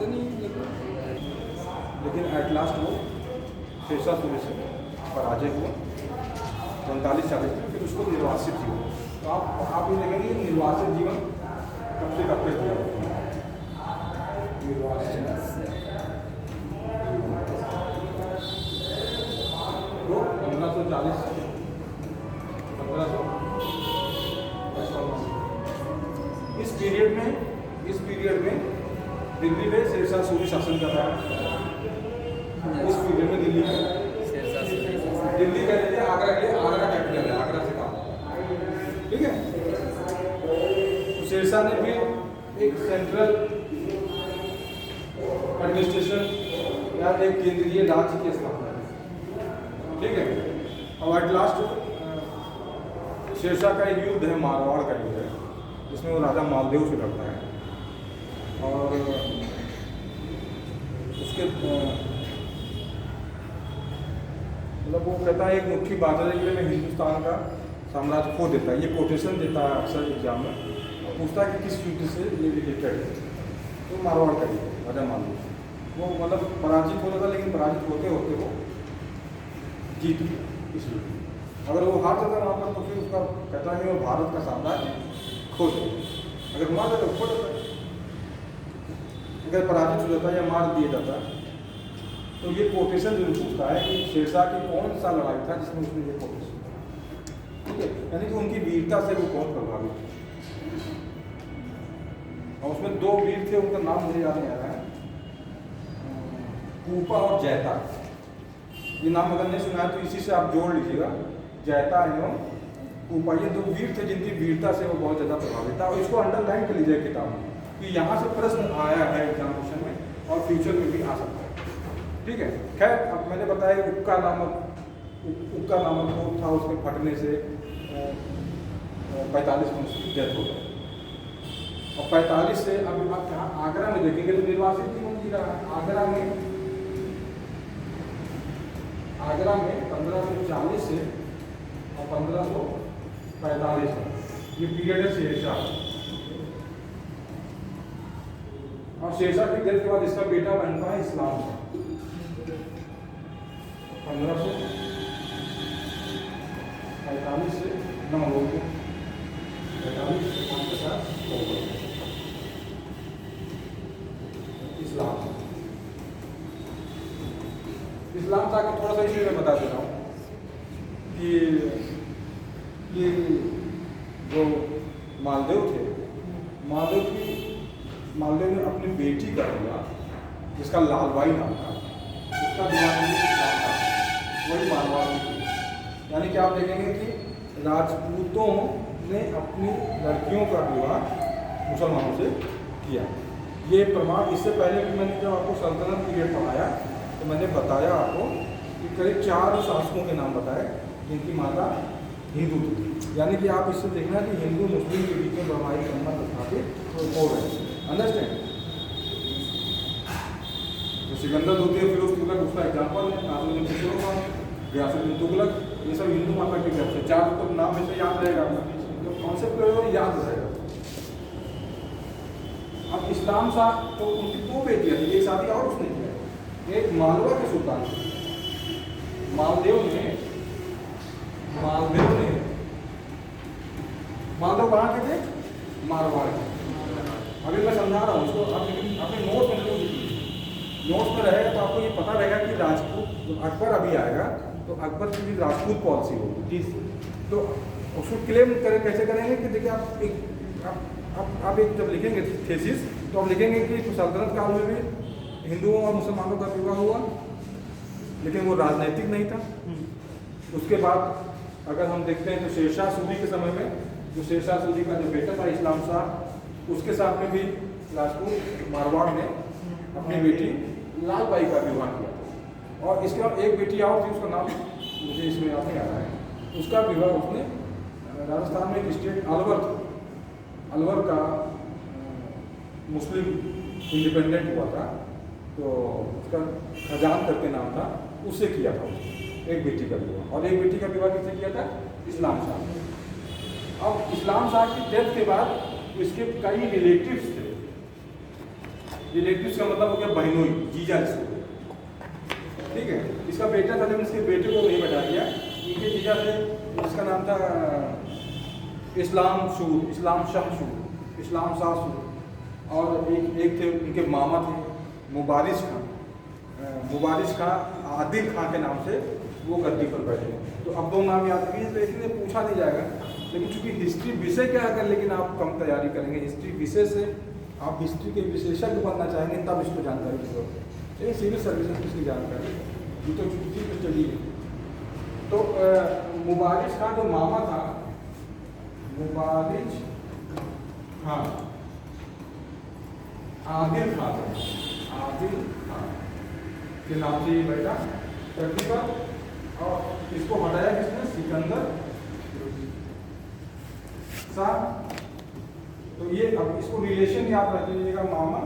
आते नहीं, लेकिन एट लास्ट वो शेरशाह सूरी से पराजय हुआ 45-40 में, फिर उसको निर्वासित हुआ। तो आप ये देखेंगे निर्वासित जीवन कब से कब तक किया निर्वासित तो 1540 से 1555 इस पीरियड में दिल्ली में शेरशाह सूरी शासन कर रहा है। इस पीरियड में दिल्ली का लेते आगरा के लिए, आगरा कैपिटल है, आगरा से काम, ठीक है। तो शेरशाह ने भी एक सेंट्रल एडमिनिस्ट्रेशन या एक केंद्रीय राज्य की स्थापना की, ठीक है। और एट लास्ट शेरशाह का एक युद्ध है, मारवाड़ का युद्ध है, जिसमें वो राजा मालदेव से लड़ता है। और उसके मतलब वो कहता है एक मुट्ठी बादल के लिए मैं हिंदुस्तान का साम्राज्य खो देता है। ये कोटेशन देता है अक्सर एग्जाम में, और पूछता है कि किस युद्ध से ये रिलेटेड है। तो मारवाड़ का युद्ध, राजा मालदेव वो मतलब पराजित होता था, लेकिन पराजित होते होते वो जीत गया इस युद्ध। अगर वो हार जाता वहाँ पर तो फिर उसका कहता है वो भारत का साम्राज्य खो जाता, अगर मार जाता तो खो जाता, अगर पराजित हो जाता या मार दिया जाता। तो ये कोटेशन जो पूछता है कि शेरशाह की कौन सा लड़ाई था जिसमें उसने ये कोटेशन, ठीक है, यानी कि उनकी वीरता से वो बहुत प्रभावित थे। और उसमें 2 वीर थे, उनका नाम मुझे याद नहीं आ रहा है, कूपा और जैता। ये नाम अगर नहीं सुना है तो इसी से आप जोड़ लीजिएगा, जैता एवं कूपा, ये 2 वीर थे जिनकी वीरता से वो बहुत ज़्यादा प्रभावित था। और इसको अंडरलाइन कर लीजिए किताब में कि यहाँ से प्रश्न आया है एग्जामिनेशन में और फ्यूचर में भी आ सकता है, ठीक है। खैर, अब मैंने बताया उक्का नामक बोट था, उसके फटने से 45 में उसकी डेथ हो गई। और 45 से अब आप यहाँ आगरा में देखेंगे तो निर्वासित जीवन जी रहा है। आगरा में 1540 से और 1545 ये पीरियड है शेरशाह। और शेरशाह की डेथ के बाद इसका बेटा बनता है इस्लाम शाह 1545 से 945 इस्लाम शाह का थोड़ा सा इसलिए मैं बता देता हूँ कि ये जो मालदेव थे, मालदेव ने अपनी बेटी का विवाह, जिसका लालबाई नाम था, उसका विवाह वही मारवाड़ में किया। यानी कि आप देखेंगे कि राजपूतों ने अपनी लड़कियों का विवाह मुसलमानों से किया। ये प्रमाण इससे पहले भी मैंने जब आपको सल्तनत पीरियड पढ़ाया तो मैंने बताया आपको कि करीब 4 शासकों के नाम बताए जिनकी माता हिंदू थी। यानी कि आप इससे देखना कि हिंदू मुस्लिम के बीच में वैवाहिक संबंध स्थापित हो रहे हैं। अंडरस्टैंड? तो सिकंदर द्वितीय, फिरोज तुगलक उसका एग्जाम्पल है, नाज़िमुद्दीन खुसरो खान, गियासुद्दीन तुगलक, ये सब हिंदू माता की तरफ से 4 तो नाम में से याद रहेगा, तो कॉन्सेप्ट याद रहेगा। अब इस्लाम शाह तो उनकी 2 बेटियाँ थी, एक शादी और उसने किया, एक मालवा के सुल्तान थे। मालदेव कहाँ के थे? मारवाड़ के। अभी मैं समझा रहा हूँ उसको, आप अपने नोट में जरूर लिखिए। नोट्स में रहेगा तो आपको ये पता रहेगा कि राजपूत अकबर अभी आएगा तो अकबर की भी राजपूत पॉलिसी होगी। तो उसको क्लेम कैसे करेंगे कि देखिए आप एक जब लिखेंगे थेसिस तो आप लिखेंगे कि सल्तनत काल में भी हिंदुओं और मुसलमानों का विवाह हुआ, लेकिन वो राजनीतिक नहीं था। उसके बाद अगर हम देखते हैं तो शेरशाह सूरी के समय में जो शेरशाह सूरी का जो बेटा था इस्लाम शाह, उसके साथ में भी राजपूत मारवाड़ ने अपनी बेटी लालबाई का विवाह किया। और इसके बाद एक बेटी और थी, उसका नाम मुझे इसमें याद नहीं आ रहा है, उसका विवाह उसने राजस्थान में एक स्टेट अलवर का मुस्लिम इंडिपेंडेंट हुआ था, तो उसका खजान करके नाम था, उससे किया था उसने एक बेटी का विवाह। और एक बेटी का विवाह किससे किया था? इस्लाम शाह। अब इस्लाम शाह की डेथ के बाद इसके कई रिलेटिव्स थे रिलेटिव्स का मतलब हो गया बहनोई, जीजा जिसको, ठीक है। इसका बेटा था लेकिन इसके बेटे को नहीं बता दिया। इनके जीजा थे, इसका नाम था इस्लाम शूर, इस्लाम शाह शूर, इस्लाम शाह शूर। और एक थे उनके मामा थे मुबारिस खां, मुबारिस खां आदिल खां के नाम से वो गद्दी पर बैठे। तो अब दो नाम याद रखिए, तो इसलिए पूछा नहीं जाएगा, लेकिन चूंकि हिस्ट्री विषय क्या अगर लेकिन आप कम तैयारी करेंगे, हिस्ट्री विषय से आप हिस्ट्री के विशेषज्ञ बनना चाहेंगे तब इसको जानकारी की जरूरत है। चलिए सिविल सर्विसेज की इसकी जानकारी ये तो छुट्टी पर चलिए। तो मुबारिस खां जो मामा था, मुबारिस खां आदिल खां था, आदिल खां के नाम से ये बैठा धरती पर। और इसको हटाया किसने? सिकंदर शाह। तो ये अब इसको रिलेशन याद रख लीजिएगा, मामा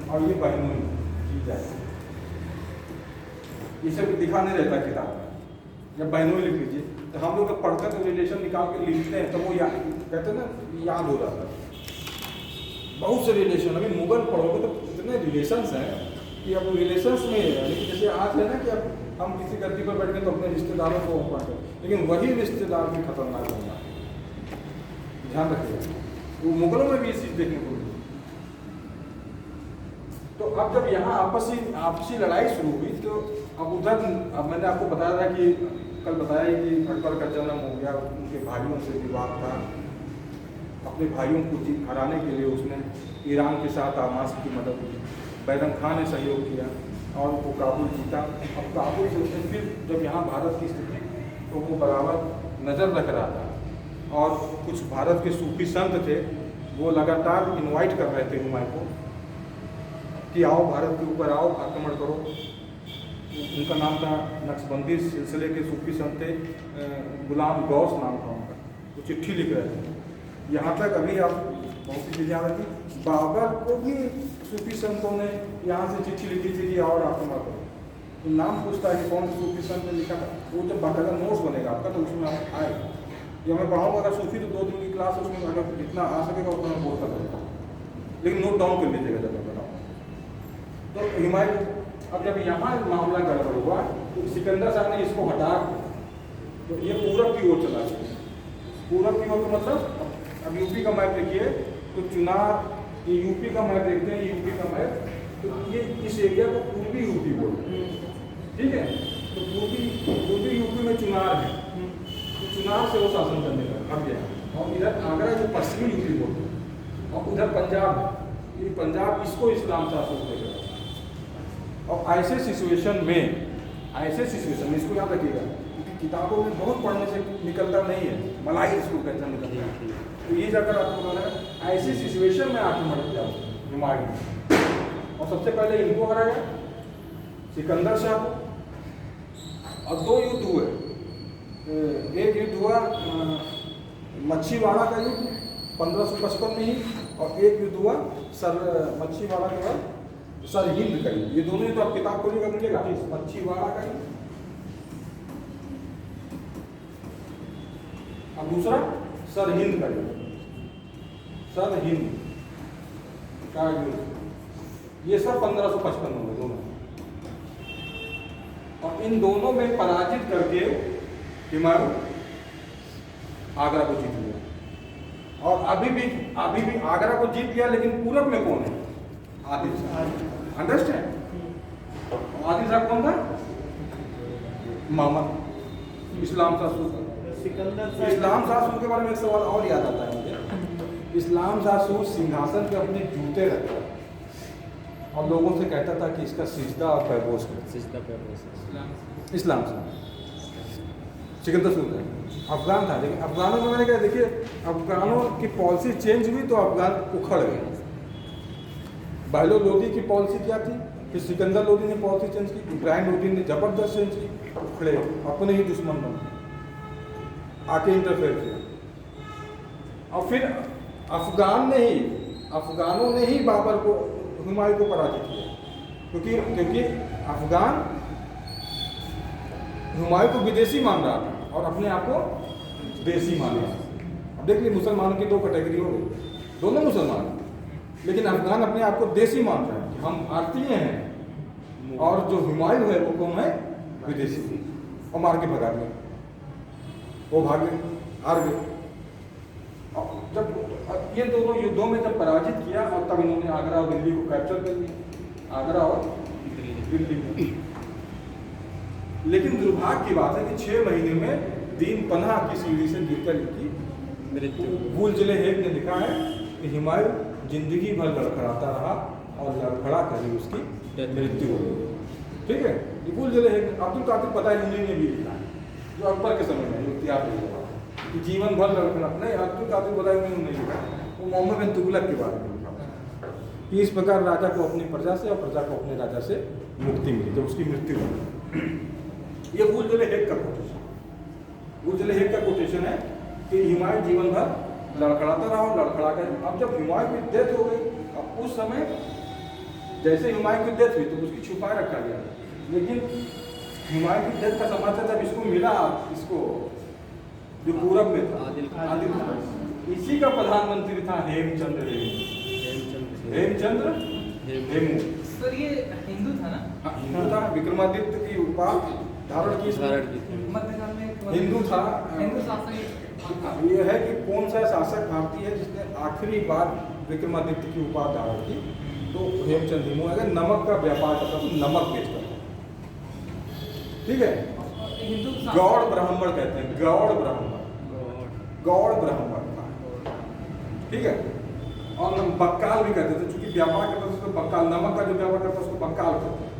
और ये बहनोई, जीजा। ये सब दिखा नहीं रहता किताब में, जब बहनोई लिख लीजिए तो हम लोग पढ़कर तो रिलेशन निकाल के लिखते हैं तो वो याद कहते हैं ना, याद हो जाता है बहुत से रिलेशन। अभी मुगल पढ़ोगे तो इतने रिलेशंस हैं कि अब रिलेशंस में यानी जैसे आज है ना कि अब हम किसी गद्दी पर बैठ गए तो अपने रिश्तेदारों को पढ़ते, लेकिन वही रिश्तेदार भी खतरनाक होगा, ध्यान रखिएगा। वो मुगलों में भी ये चीज़ देखने को मिली। तो अब जब यहाँ आपसी लड़ाई शुरू हुई तो अब उधर, अब मैंने आपको बताया था कि कल बताया कि अकबर का जन्म हो गया, उनके भाइयों से विवाद था, अपने भाइयों को हराने के लिए उसने ईरान के साथ आमास की मदद की, बैरम खान ने सहयोग किया और वो काबुल जीता। अब काबुल से उसने फिर जब यहाँ भारत की स्थिति तो वो बराबर नज़र रख रहा था, और कुछ भारत के सूफी संत थे वो लगातार इनवाइट कर रहे थे हुमायूं को कि आओ भारत के ऊपर आओ, आक्रमण करो। उनका नाम था नक्शबंदी सिलसिले के सूफी संत थे, गुलाम गौस नाम था उनका। वो चिट्ठी लिख रहे थे। यहाँ तक अभी आप बहुत सी चीज़ें याद रखी, बाबर को भी सूफी संतों ने यहाँ से चिट्ठी लिखी थी कि और आक्रमण करो। तो नाम पूछता है कि कौन सूफी संत ने लिखा था, वो जब बाकायदा नोट्स बनेगा आपका तो उसमें आप आए। ये मैं पढ़ाऊँगा अगर सूफी तो 2 दिन की क्लास उसमें अगर जितना आ सकेगा उतना मैं बोलता रहेगा, लेकिन नोट डाउन कर लीजिएगा जब मैं बताऊँ। तो हुमायूं अब जब यहाँ मामला गड़बड़ हुआ तो सिकंदर शाह ने इसको हटा, तो ये पूरब की ओर चला गया। पूरब की ओर का मतलब अब यूपी का मैप देखिए तो चुनार, ये यूपी का मैप देखते हैं, यूपी का मैप, तो ये इस एरिया को पूर्वी यूपी बोलते हैं, ठीक है। तो पूर्वी यूपी में चुनार है, तो चुनार से वो शासन करने लगा अब गया। और इधर आगरा जो पश्चिमी यूपी बोलते हैं, और उधर पंजाब है, ये पंजाब इसको इस्लाम शासन देगा। और ऐसे सिचुएशन में इसको याद रखिएगा क्योंकि किताबों में बहुत पढ़ने से निकलता नहीं है, मलाई इसको कैसा निकलता है। तो ये जाकर आपको बताना ऐसी सिचुएशन में आक्रमण किया हुमायूं ने, और सबसे पहले इनको हराया सिकंदर शाह को। और 2 युद्ध हुए, एक युद्ध हुआ मच्छीवाड़ा का युद्ध 1555 में ही, और एक युद्ध हुआ मच्छीवाड़ा के बाद सरहिंद का युद्ध। ये दोनों तो आप किताब खोलिएगा मिलेगा, मच्छीवाड़ा का युद्ध और दूसरा सरहिंद का युद्ध, सरहिंद का युद्ध। ये सब 1555 में दोनों, और इन दोनों में पराजित करके हुमायूं आगरा को जीत लिया। और अभी भी आगरा को जीत लिया, लेकिन पूरब में कौन है? आदिल शाह। अंडरस्टैंड? आदिल शाह कौन था? मामा इस्लाम शाह सूर। इस्लाम शाह सूर के बारे में एक सवाल और याद आता है मुझे। इस्लाम शाह सूर सिंहासन पे अपने जूते रखता और लोगों से कहता था कि इसका सिजदा और पैबोस करो। इस्लाम शाह सिकंदर सूर है, अफगान था, लेकिन अफगानों में मैंने कहा देखिए अफगानों की पॉलिसी चेंज हुई तो अफगान उखड़ गए। बाहलो लोदी की पॉलिसी क्या थी, फिर सिकंदर लोदी ने पॉलिसी चेंज की, इब्राहिम लोदी ने जबरदस्त चेंज की, उखड़े अपने ही दुश्मन बने, आके इंटरफेयर किया। और फिर अफगानों ने ही बाबर को, हुमायूं को पराजित किया, क्योंकि अफगान हुमायूं को विदेशी मान रहा था और अपने आप को देसी मान रहा था। अब देख लीजिए मुसलमानों की 2 कैटेगरी हो गई, दोनों मुसलमान, लेकिन अफगान अपने आप को देसी मान रहे हैं कि हम भारतीय हैं, और जो हुमायूं है वो कौन है? विदेशी। और मार के भगा गए, वो भागे, हार गए। जब ये दोनों युद्धों में जब पराजित किया, और तब इन्होंने आगरा और दिल्ली को कैप्चर कर लिया, आगरा और दिल्ली को। लेकिन दुर्भाग्य की बात है कि 6 महीने में दीन पनाह की सीढ़ी से गिरकर इनकी मृत्यु। वुल्जलेहेग ने लिखा है कि हुमायूं जिंदगी भर लड़खड़ाता रहा और लड़खड़ा कर ही उसकी मृत्यु हो गई। ठीक है, ये वुल्जलेहेग, अब्दुल कादिर बदायूनी ने भी लिखा है, जो अकबर के समय में इतिहास लिखा कि जीवन भर लड़खड़ा। नहीं, अब्दुल कादिर बदायूनी ने नहीं लिखा, वो मोहम्मद बिन तुगलक के बारे में लिखा कि इस प्रकार राजा को अपनी प्रजा से और प्रजा को अपने राजा से मुक्ति मिली जब उसकी मृत्यु हुई। ये वुल्जलेहेग का कोटेशन, वुल्जलेहेग का कोटेशन है कि हुमायूं जीवन भर लड़खड़ाता रहा और लड़खड़ा कर। अब जब हुमायूं की डेथ हो गई, अब उस समय जैसे हुमायूं की डेथ हुई तो उसकी छुपाए रखा गया, लेकिन हुमायूं की डेथ का समाचार जब इसको मिला, इसको जो पूरब में था आदिल खान, इसी का प्रधानमंत्री था हेमचंद्र हेमू। सर ये हिंदू था ना? हाँ, हिंदू था। विक्रमादित्य की उपाधि धारण की मध्यकाल में हिंदू था। हिंदू शासक ये है कि कौन सा शासक भारतीय है जिसने आखिरी बार विक्रमादित्य की उपाधि धारण की? तो हेमचंद हेमू। अगर नमक का व्यापार करता तो नमक बेचता था। ठीक है, हिंदू गौड़ ब्राह्मण कहते हैं, गौड़ ब्राह्मण, गौड़ ब्राह्मण था। ठीक है, और बक्काल भी कहते थे, चूंकि व्यापार करता था उसको बक्काल, नमक का जो व्यापार करता उसको बक्काल कहते हैं।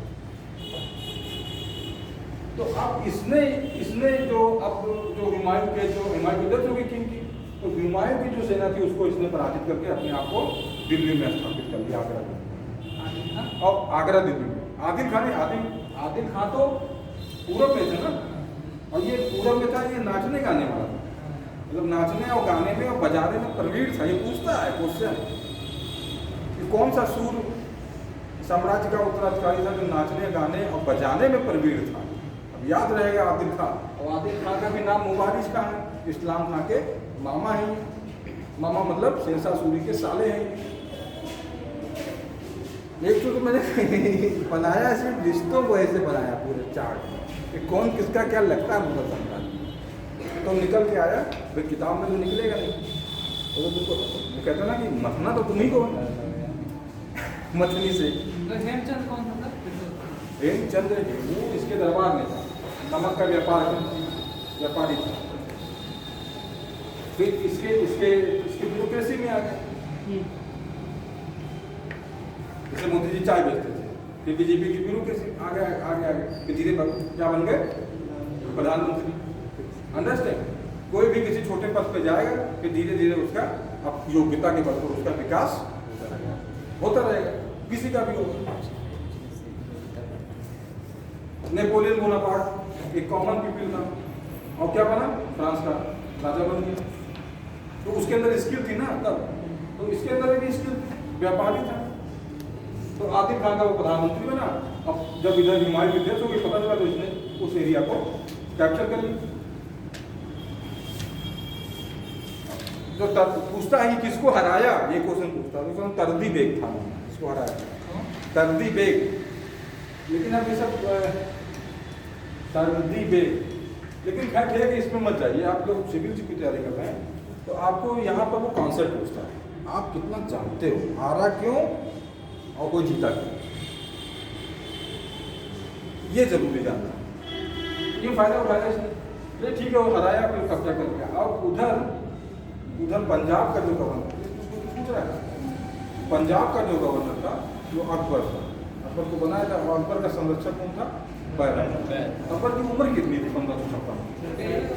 तो अब इसने जो अब जो हुमायूं की डेथ हो गई किंग की, तो हुमायूं की जो सेना थी उसको इसने पराजित करके अपने आप को दिल्ली में स्थापित कर दिया, आगरा में। और आगरा दिल्ली में आदिल खान तो पूरब में थे ना, और ये पूरब में था, ये नाचने गाने वाला था, मतलब नाचने और गाने में और बजाने में प्रवीण था। ये पूछता है क्वेश्चन कि कौन सा सूर साम्राज्य का उत्तराधिकारी था जो नाचने गाने और बजाने में प्रवीण था? अब याद रहेगा आदिल खान, और आदिल खान का भी नाम मुबारिश का है, इस्लाम खान के मामा हैं, मामा मतलब शेरशाह सूरी के साले हैं। एक तो मैंने बनाया सिर्फ रिश्तों को ऐसे बनाया पूरे चार्ट कि कौन किसका क्या लगता है मुगल साम्राज्य, तो निकल के आया भाई, किताब में तो निकलेगा नहीं। तो तुमको कहते ना कि मथना तो तुम ही को मथनी से। हेमचंद कौन था? हेमचंद्र हेमू इसके दरबार में था, नमक का व्यापारी था। फिर इसके ब्यूरोक्रेसी में आ गया, जैसे मोदी जी चाय बेचते थे, फिर बीजेपी की ब्यूरोक्रेसी आगे फिर धीरे क्या बन गए? प्रधानमंत्री। अंडरस्टैंड? कोई भी किसी छोटे पद पे जाएगा, फिर धीरे धीरे उसका अब योग्यता के बल पर उसका विकास होता रहेगा, किसी का भी होगा। नेपोलियन बोनापार्ट एक कॉमन पीपल था, और क्या बना? फ्रांस का राजा बन गया। तो उसके अंदर स्किल थी ना तब, तो इसके अंदर भी स्किल व्यापारी था। तो आदिल खान का वो प्रधानमंत्री बना। अब जब इधर हुमायूं की डेथ हो गई, पता चला, तो इसने उस एरिया को कैप्चर कर लिया। जो पूछता है कि किसको हराया, ये क्वेश्चन पूछता है, तो तरदी बेग था इसको हराया, तरदी बेग। लेकिन अब ये सब तरदी बेग, लेकिन खैर ठीक है कि इसमें मत जाइए। आप लोग सिविल की तैयारी कर रहे हैं तो आपको यहाँ पर वो कॉन्सेप्ट पूछता है, आप कितना जानते हो, हारा क्यों और कोई जीता क्यों, ये जरूरी जानना है। ये फायदा उठाया इसने, ठीक है वो हराया, फिर कब्जा कर लिया। और उधर पंजाब का जो गवर्नर, पूछ रहा है, पंजाब का जो गवर्नर था वो अकबर था, अकबर को बनाया था। और अकबर का संरक्षक कौन था? बैरम। अकबर की उम्र कितनी थी? 1556।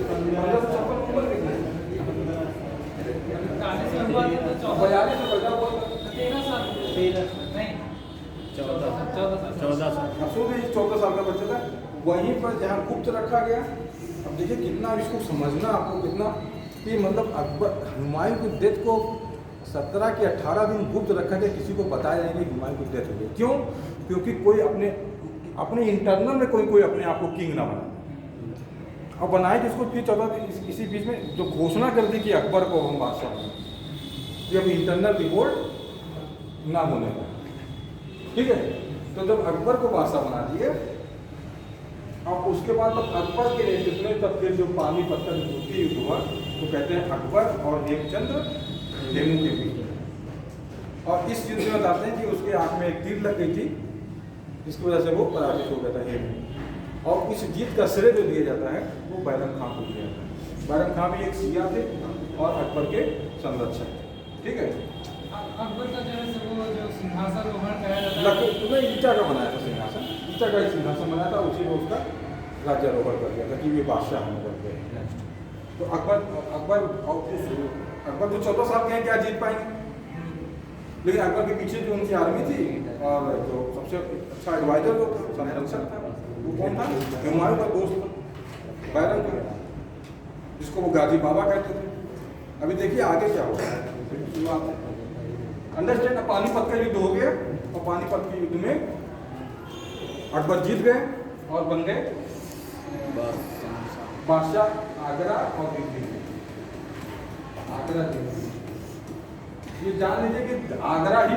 1556 उम्र कितनी? 42 में पैदा हुआ था। 14 साल का बच्चा था, वहीं पर जहाँ गुप्त रखा गया। अब देखिए कितना इसको समझना आपको, कितना कि मतलब अकबर हुमायूं की डेथ को 17 के 18 दिन गुप्त रखा गया, किसी को बताया नहीं कि हुमायूं की डेथ हो गई। क्यों? क्योंकि कोई अपने इंटरनल में कोई अपने आप को किंग ना बनाए, और बनाए जिसको फिर 14 दिन इसी बीच में जो घोषणा कर दी कि अकबर को हम बादशाह हैं। ये अब इंटरनल रिवोल्ट ना होने का। ठीक है, तो जब अकबर को बादशाह बना दिए, अब उसके बाद जब अकबर के नेतृत्व में तब फिर जो पानीपत का जो द्वितीय युद्ध हुआ तो कहते हैं अकबर और हेमचंद्र हेमू के बीच। और इस युद्ध में बताते हैं कि उसके आंख में एक तीर लग गई थी, जिसकी वजह से वो पराजित हो गया था हेमू। और इस जीत का श्रेय जो दिया जाता है वो बैरम खां को दिया जाता है। बैरम खां भी एक सिया थे और अकबर के संरक्षक थे। ठीक है, अकबर का जो है वो जो सिंहासन रोहण कराया जाता है, लकड़ी में ईटा का बनाया था सिंहासन, ईटा का एक सिंहासन बनाया था, उसी में उसका राज्यारोहण कर दिया था कि ये बादशाह होने कर गए नेक्स्ट। तो अकबर तो 14 साल के हैं, क्या जीत पाएंगे? लेकिन अकबर के पीछे जो उनकी आर्मी थी और जो सबसे अच्छा एडवाइजर जो संरक्षक था वो कौन था? हुमायूं का दोस्त बैरम का, जिसको वो गाजी बाबा कहते थे। अभी देखिए आगे क्या होगा, शुरुआत है। अंडरस्टैंड, पानीपत का युद्ध हो गया और पानीपत के युद्ध में अकबर जीत गए और बन गए बादशाह आगरा और दिल्ली। आगरा दिल्ली, ये जान लीजिए कि आगरा ही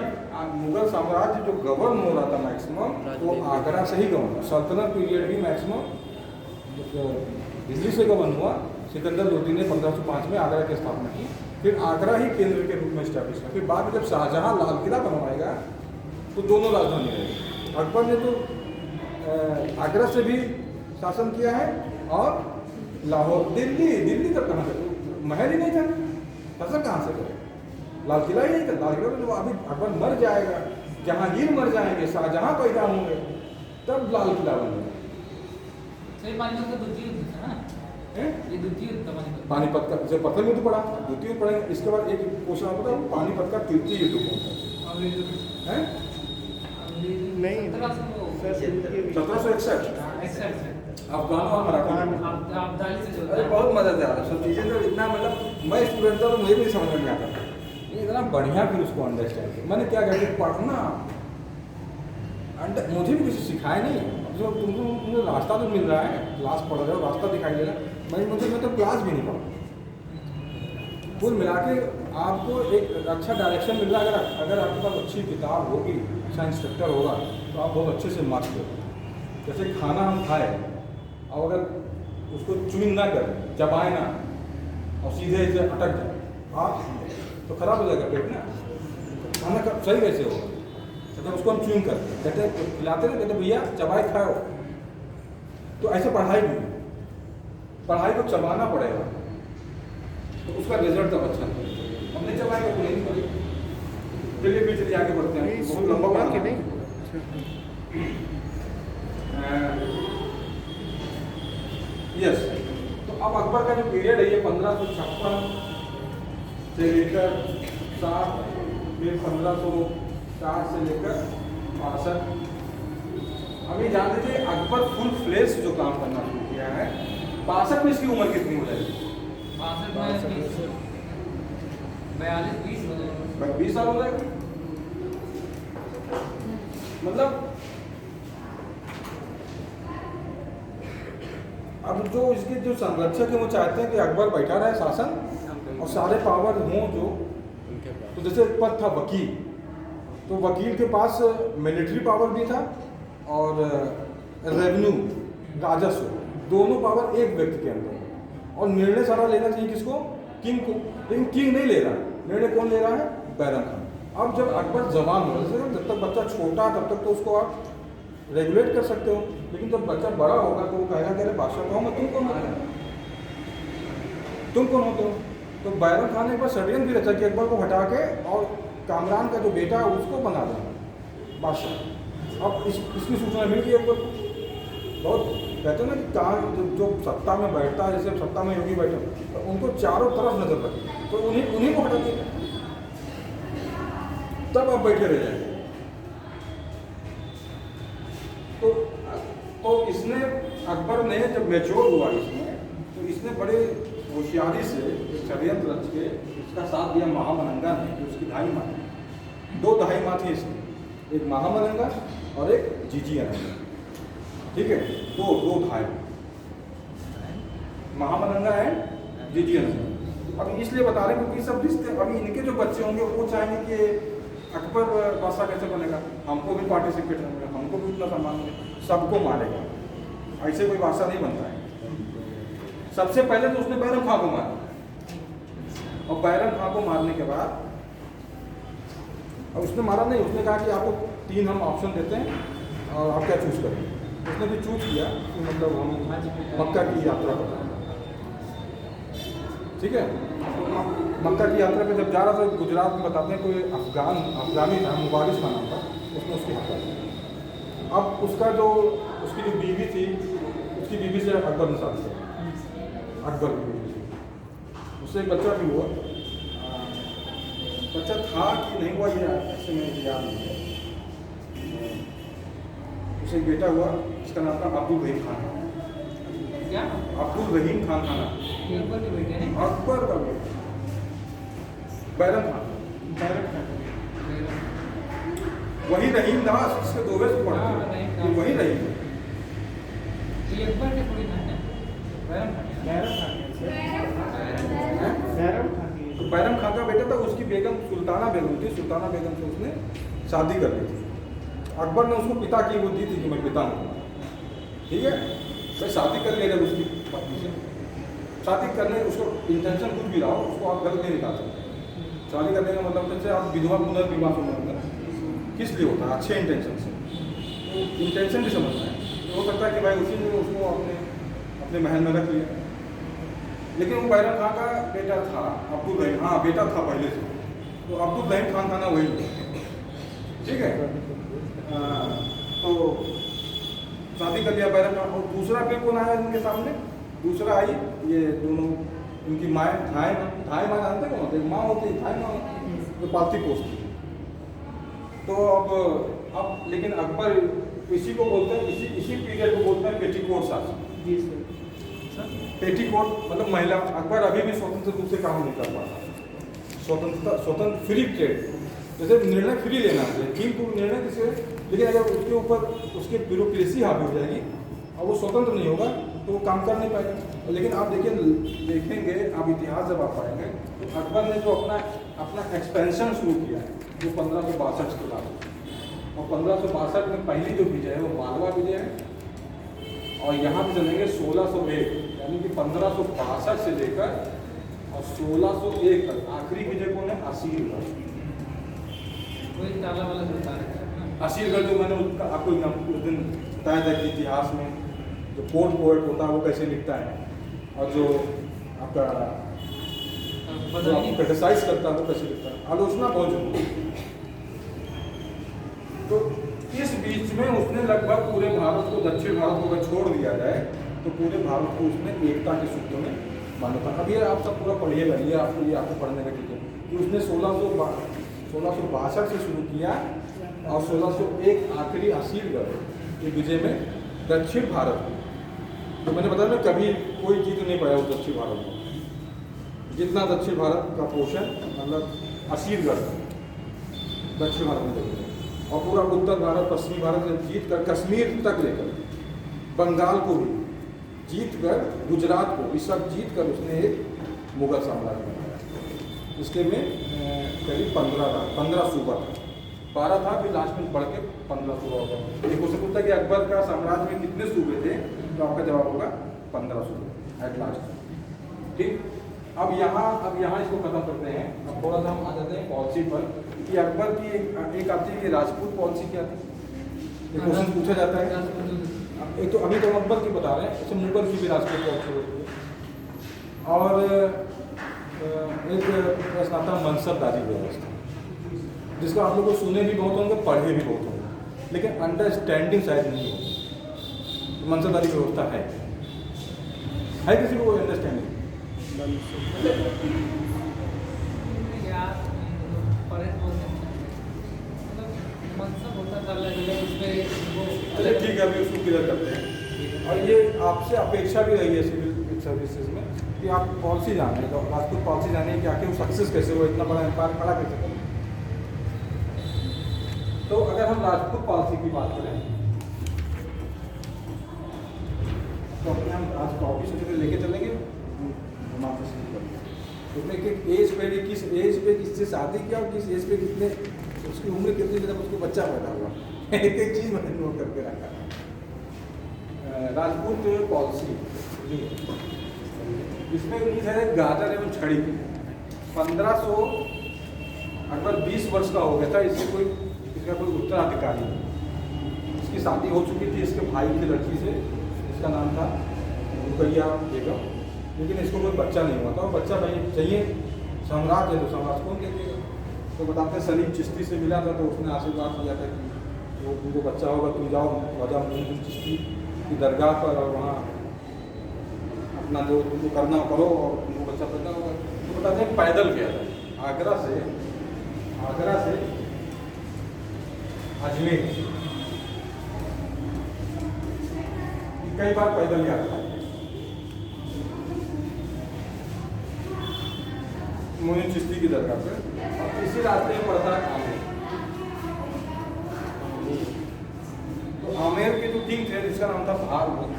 मुगल साम्राज्य जो गवर्न हो रहा था मैक्सिमम, वो आगरा से ही गवर्न, सल्तनत पीरियड भी मैक्सिमम दिल्ली से गवर्न हुआ। सिकंदर लोदी ने 1505 में आगरा की स्थापना की, फिर आगरा ही केंद्र के रूप में स्टैब्लिश किया। फिर बाद में जब शाहजहां लाल किला बनवाएगा तो दोनों राजधानी रहेगी। अकबर ने तो आगरा से भी शासन किया है और लाहौर दिल्ली तक कहाँ से, महल ही नहीं था, शासन कहाँ से करे? लाल किला ही नहीं था। लाल किला तो अभी अकबर मर जाएगा, जहांगीर मर जाएंगे, शाहजहां पैदा होंगे, तब लाल किला बनेगा। सही, पानीपत का द्वितीय युद्ध था ना, ये द्वितीय युद्ध था पानीपत का जब प्रथम युद्ध पड़ा, द्वितीय युद्ध पढ़ेंगे। इसके बाद एक क्वेश्चन आपको बताऊं, पानीपत का तृतीय युद्ध कौन सा है? नहीं, 1761 अफगानों और मराठा। अब्दाली से अरे बहुत मजा आ रहा, सब चीजें तो इतना, मतलब मैं स्टूडेंट था तो मुझे भी समझ में नहीं आता, ये इतना बढ़िया फिर उसको अंडरस्टैंड किया। मैंने क्या कहते पढ़ना, मुझे भी किसी सिखाया नहीं, जो तुमको रास्ता तो मिल रहा है, क्लास पढ़ रहे हो, रास्ता दिखाई दे रहा है, मैं तो क्लास भी नहीं पढ़ा। कुल मिला के आपको एक अच्छा डायरेक्शन मिल रहा है। अगर आपके पास अच्छी किताब होगी, अच्छा इंस्ट्रक्टर होगा तो आप बहुत अच्छे से मार्क्स दोगे। जैसे खाना हम खाए और अगर उसको च्यूइंग ना करें, चबाए ना और सीधे इसे अटक जाए आप तो खराब हो जाएगा पेट ना। खाना का सही कैसे होगा? जब उसको हम च्यूइंग करते हैं, कहते खिलाते ना, कहते भैया चबाए खाओ, तो ऐसे पढ़ाई भी, पढ़ाई को चबाना पड़ेगा तो उसका रिजल्ट तब अच्छा नहीं। हमने चबाएगा तो नहीं पड़ेगा। चलिए फिर चलिए आगे बढ़ते हैं, बहुत लंबा बात है नहीं। यस, तो अब अकबर का जो पीरियड है ये 1556 से लेकर 60, फिर 1560 से लेकर 62। अभी जान लीजिए अकबर फुल फ्लेश जो काम करना शुरू किया है 62 में। इसकी उम्र कितनी हो जाएगी? 62 में 42-20 हो जाएगा, 20 साल हो जाएगा। मतलब अब जो इसके जो संरक्षक है वो चाहते हैं कि अकबर बैठा रहे शासन और सारे पावर हों जो, तो जैसे एक पद था वकील, तो वकील के पास मिलिट्री पावर भी था और रेवेन्यू राजस्व, दोनों पावर एक व्यक्ति के अंदर। और निर्णय सारा लेना चाहिए किसको? किंग को। लेकिन किंग नहीं ले रहा, निर्णय कौन ले रहा है? बैरम खान। अब जब अकबर जवान हो रहा है, जब तक बच्चा छोटा तब तक तो उसको आप रेगुलेट कर सकते हो, लेकिन जब बच्चा बड़ा होगा तो वो कहेगा कि अरे बादशाह कहूँगा, तुम कौन होते हो? तुम कौन होते हो? तो बैरम खान ने एक बार षड्यंत्र भी रचा कि अकबर को हटा के और कामरान का जो बेटा है उसको बना देना बादशाह। अब इसकी सूचना मिल गई अकबर को। बहुत कहते हैं ना कि कहाँ जो सत्ता में बैठता है, जैसे सत्ता में योगी बैठे, तो उनको चारों तरफ नजर रखी, तो उन्हीं को हटा दिया, तब आप बैठे रह जाएंगे। तो इसने, अकबर ने जब मैच्योर हुआ इसमें, तो इसने बड़े होशियारी से षड्यंत्र रच के इसका साथ दिया महामनंगा ने, जो उसकी धाई माँ थी। 2 धाई माँ थी इसकी, एक महामनंगा और एक जिजियानंगा। ठीक है, दो धाई, महामनंगा एंड जिजियानंगा। अब इसलिए बता रहे हैं क्योंकि सब रिश्ते, अभी इनके जो बच्चे होंगे वो चाहेंगे कि अकबर बादशाह कैसे बनेगा? हमको भी पार्टिसिपेट होंगे, हमको भी उतना सम्मान मिलेगा, सबको मारेगा। ऐसे कोई बादशाह नहीं बनता है। सबसे पहले तो उसने बैरम खां को मारा, और बैरम खां को मारने के बाद अब उसने मारा नहीं, उसने कहा कि आपको 3 हम ऑप्शन देते हैं और आप क्या चूज़ करेंगे। उसने भी चूज किया कि मतलब हम मक्का की यात्रा पर जाएंगे, ठीक है। तो मक्का की यात्रा पे जब जा रहा था, गुजरात में बताते हैं कोई अफगानी था, मुबारिस का नाम था, उसने उसकी हत्या की। अब उसका जो उसकी जो बीवी थी, उसकी बीवी से अकबर ने शादी की, अकबर की बीवी थी, उससे एक बच्चा भी हुआ। बच्चा था कि नहीं हुआ ये ऐसे में याद नहीं है। उसे एक बेटा हुआ, इसका नाम था अब्दुल रहीम खान। क्या? अब्दुल रहीम खान था ना, अकबर के बेटे हैं। अकबर का बेटा बैरम खान। वही रहीम दास जिसके 2 से पढ़ते हैं, ये वही रहीम है। ये अकबर के थोड़ी खान है, बैरम खान तो बैरम खान का बेटा था, उसकी बेगम सुल्ताना बेगम थी, सुल्ताना बेगम से उसने शादी कर ली थी। अकबर ने उसको पिता की वो दी थी कि मैं पिता हूँ, ठीक है। तो शादी कर लिया जब उसकी पत्नी से, शादी करने उसको इंटेंशन कुछ भी रहा हो, उसको आप गलत नहीं निकाल सकते। शादी करने का मतलब जैसे आप विधवा पुनर्विवाह सुनेंगे, किस लिए होता है? अच्छे इंटेंशन से। तो इंटेंशन भी समझना है। तो हो सकता है कि भाई उसी ने उसको अपने महल में रख लिया, लेकिन वो बैरम खान का बेटा था अब्दुल रहीम, हाँ बेटा था पहले से, तो अब्दुल रहीम खान था ना वही, ठीक है। तो शादी कर लिया बैरम खान। और दूसरा फिर कौन आया उनके सामने? दूसरा आई ये दोनों उनकी माँ, धाई माँ जानते कौन होते? माँ होती है, धाई माँ होती है, जो पालती पोसती। तो अब लेकिन अकबर इसी को बोलते हैं, इसी पीरियड को बोलते हैं पेटीकोट शासन। जी सर। पेटीकोट मतलब महिला। अकबर अभी भी स्वतंत्र रूप से काम नहीं कर पाता। स्वतंत्र फ्री ट्रेड, जैसे निर्णय फ्री लेना चाहिए, किंग को निर्णय किसी, लेकिन अगर उसके ऊपर उसकी ब्यूरोक्रेसी हावी हो जाएगी और वो स्वतंत्र नहीं होगा तो वो काम कर नहीं पाएगा। लेकिन आप देखेंगे आप इतिहास जब आप पढ़ेंगे तो अकबर ने जो अपना एक्सपेंशन शुरू किया है वो 1562 के बाद, और 1562 में पहली जो विजय है वो मालवा विजय है। और यहाँ पे चलेंगे 1601, यानी कि 1562 से लेकर और 1601 तक आखिरी विजय कौन है? असीरगढ़। वही ताला वाला सुल्तान है ना? असीरगढ़ जो मैंने आपको उस दिन बताया था कि इतिहास में जो कोर्ट पोएट होता है वो कैसे लिखता है, और जो आपका क्रिटिसाइज करता है वो कैसे लिखता है, आलोचना बहुत जरूरी है। तो इस बीच में उसने लगभग पूरे भारत को, दक्षिण भारत को अगर छोड़ दिया जाए तो पूरे भारत को उसने एकता के सूत्र में मान्यता। अब ये आप सब पूरा पढ़िएगा, ये आपको पढ़ने का ठीक है कि उसने 1662 से शुरू किया और 1601 आखिरी असीरगढ़ के विजय में दक्षिण भारत में, तो मैंने बताया ना कभी कोई जीत नहीं पाया उस दक्षिण भारत में, जितना दक्षिण भारत का पोर्शन मतलब असीरगढ़ दक्षिण भारत में देखिए, और पूरा उत्तर भारत पश्चिमी भारत से जीत कर कश्मीर तक लेकर बंगाल को भी जीत कर, गुजरात को भी सब जीत कर उसने एक मुगल साम्राज्य बनाया। इसके में करीब 15 सूबा था, 12 था, फिर लास्ट में बढ़ के 15 सूबा हो गया। एक हो सकता है कि अकबर का साम्राज्य में कितने सूबे थे, तो आपका जवाब होगा 15 सूबे एट लास्ट। ठीक, अब यहाँ इसको खत्म करते हैं। अब थोड़ा सा हम आ जाते हैं पॉलिसी पर कि अकबर की एक आती है कि राजपूत पॉलिसी क्या थी, एक क्वेश्चन पूछा जाता है। एक तो अभी तो अकबर की बता रहे हैं, ऐसे मुगल की भी राजपूत पॉलिसी होती है। और एक प्रश्न आता है मनसबदारी व्यवस्था, जिसका आप लोग को सुने भी बहुत होंगे, पढ़े भी बहुत होंगे, लेकिन अंडरस्टैंडिंग शायद नहीं होगी। मनसबदारी व्यवस्था है किसी को अंडरस्टैंडिंग? चलिए ठीक है, अभी उसको क्लियर करते हैं। और ये आपसे अपेक्षा भी रही है सिविल सर्विसेज में कि आप पॉलिसी जाने, तो राजपूत पॉलिसी जाने कि आखिर वो सक्सेस कैसे हुआ, इतना बड़ा एम्पायर खड़ा कैसे करें। तो अगर हम राजपूत पॉलिसी की बात करें तो अपने हम आज कॉपी से लेके चलेंगे, हम आपसे शुरू करेंगे। उसमें कि एज पे किस एज पे किससे शादी किया और किस एज पे किसने उसकी उम्र कितनी जब उसको बच्चा पैदा हुआ एक एक चीज़ मैंने नोट करके रखा। राजपूत पॉलिसी इसमें उम्मीद है गाजर एवं छड़ी 1500 अकबर 20 वर्ष का हो गया था, इसका कोई उत्तराधिकारी नहीं। इसकी शादी हो चुकी थी इसके भाई की लड़की से, इसका नाम था रुकैया बेगम, लेकिन इसको कोई बच्चा नहीं हुआ था। और बच्चा भाई चाहिए सम्राट है तो सम्राट कौन देखेगा। तो बताते हैं सलीम चिश्ती से मिला था तो उसने आशीर्वाद दिया था कि वो तुमको बच्चा होगा, तुम जाओ ख्वाजा मोइनुद्दीन चिश्ती की दरगाह पर और वहाँ अपना जो तुमको करना करो और तुमको बच्चा पैदा होगा। तो बताते हैं पैदल गया था आगरा से अजमेर, कई बार पैदल गया था मोइनुद्दीन चिश्ती की दरगाह पे। और इसी रास्ते में पड़ता है आमेर। तो आमेर के जो किंग थे जिसका नाम था भागवत,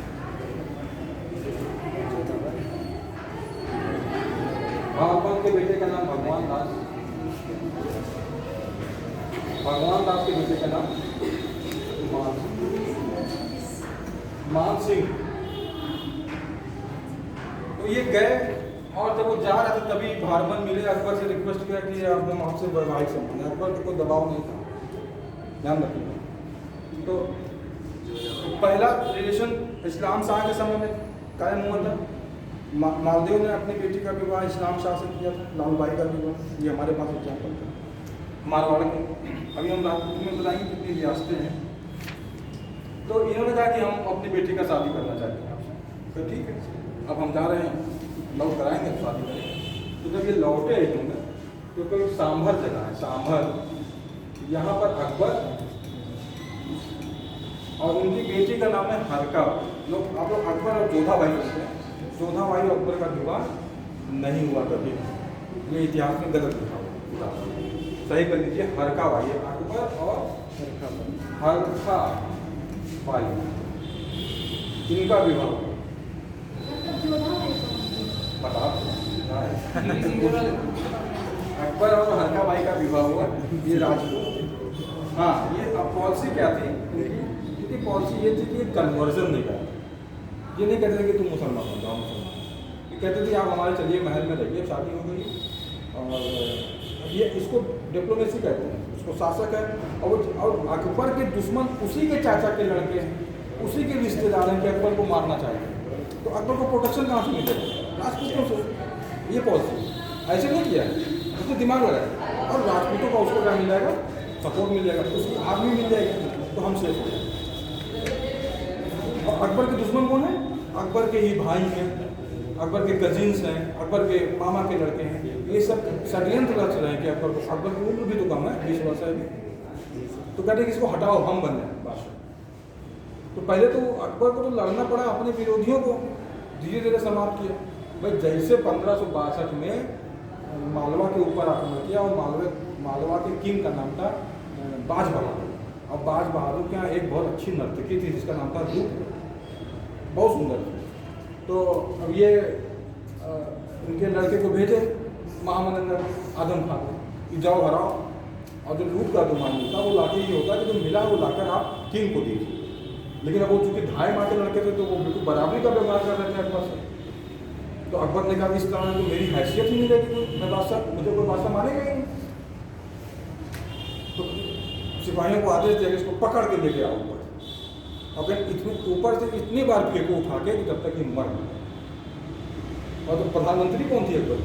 भागवत के बेटे का नाम भगवान दास के बेटे का नाम मान सिंह। तो ये गए और जब वो जा रहे थे तभी भारमन मिले, अकबर से रिक्वेस्ट किया कि आप हम आपसे वैवाहिक संबंध है। अकबर को कोई दबाव नहीं था, ध्यान रखिएगा। तो पहला रिलेशन इस्लाम शाह के समय में कायम हुआ था। मालदेव ने अपनी बेटी का विवाह इस्लाम शाह से किया था, लालबाई का विवाह। ये हमारे पास एग्जाम्पल था मारवाड़ के। अभी हम राजपूत में बताएंगे कितनी रियासतें हैं। तो इन्होंने कहा कि हम अपनी बेटी का शादी करना चाहते हैं आपसे। तो ठीक है, अब हम जा रहे हैं, लौट कराएंगे शादी करेंगे। तो जब ये लौटे इन्होंने तो कोई सांभर जगह है, सांभर, यहाँ पर अकबर और उनकी बेटी का नाम है हरका। लोग आप लोग अकबर और जोधा भाई बोलते हैं। जोधा भाई और अकबर का विवाह नहीं हुआ कभी, ये इतिहास में गलत लिखा हुआ, सही कर लीजिए। हरका भाई है, अकबर और हरका भाई, इनका विवाह हुआ। अकबर और हरका भाई का विवाह हुआ, ये राजपूत। हाँ, ये पॉलिसी क्या थी इनकी पॉलिसी ये थी कि कन्वर्जन नहीं करना। ये नहीं कहते थे कि तुम मुसलमान हो जाओ मुसलमान, ये कहते थे आप हमारे चलिए महल में रहिए, शादी हो गई। और ये इसको डिप्लोमेसी कहते हैं, उसको शासक है। और अकबर के दुश्मन उसी के चाचा के लड़के हैं, उसी के रिश्तेदार हैं कि अकबर को मारना चाहिए। तो अकबर को प्रोटेक्शन कहाँ से मिलेगा? राजपूतों से। ये पॉलिसी ऐसे नहीं किया है, उसने दिमाग लगाया। और राजपूतों का उसको क्या मिल जाएगा? सपोर्ट मिल जाएगा, उसकी आर्मी मिल जाएगी, तो हम सेफ हो जाएंगे। और अकबर के दुश्मन कौन है? अकबर के ही भाई हैं, अकबर के कजिन्स हैं, अकबर के मामा के लड़के हैं। ये सब षड्यंत्र रच रहे हैं कि अकबर की उम्र भी तो कम है, 20 वर्ष है। तो कहते हैं कि इसको हटाओ, हम बन जाए बादशाह। तो पहले तो अकबर को तो लड़ना पड़ा, अपने विरोधियों को धीरे धीरे समाप्त किया। भाई जैसे 1562 में मालवा के ऊपर आक्रमण किया, और मालवा के किंग का नाम था बाज बहादुर। और बाज बहादुर के यहाँ एक बहुत अच्छी नर्तकी थी जिसका नाम था रूप, बहुत सुंदर थी। तो अब ये उनके लड़के को भेजे महामनंगा आदम खान कि जाओ हराओ। और जो लूट का जो मान था वो लाके ये होता कि जो मिला वो लाकर आप किंग को दीजिए। लेकिन अब वो चूंकि ढाई माँ के लड़के थे तो वो बिल्कुल बराबरी का व्यवहार कर रहे थे अकबर से। तो अकबर ने कहा इस तरह तो मेरी हैसियत ही नहीं रहेगी, मैं बादशाह, मुझे कोई बादशाह मानेगा ही नहीं। तो सिपाहियों को आदेश दिया कि इसको पकड़ के लेके आओ ऊपर। और फिर इतने ऊपर से इतनी बार फेंको उठा के कि जब तक ये मर गया। और तो प्रधानमंत्री कौन थी अकबर?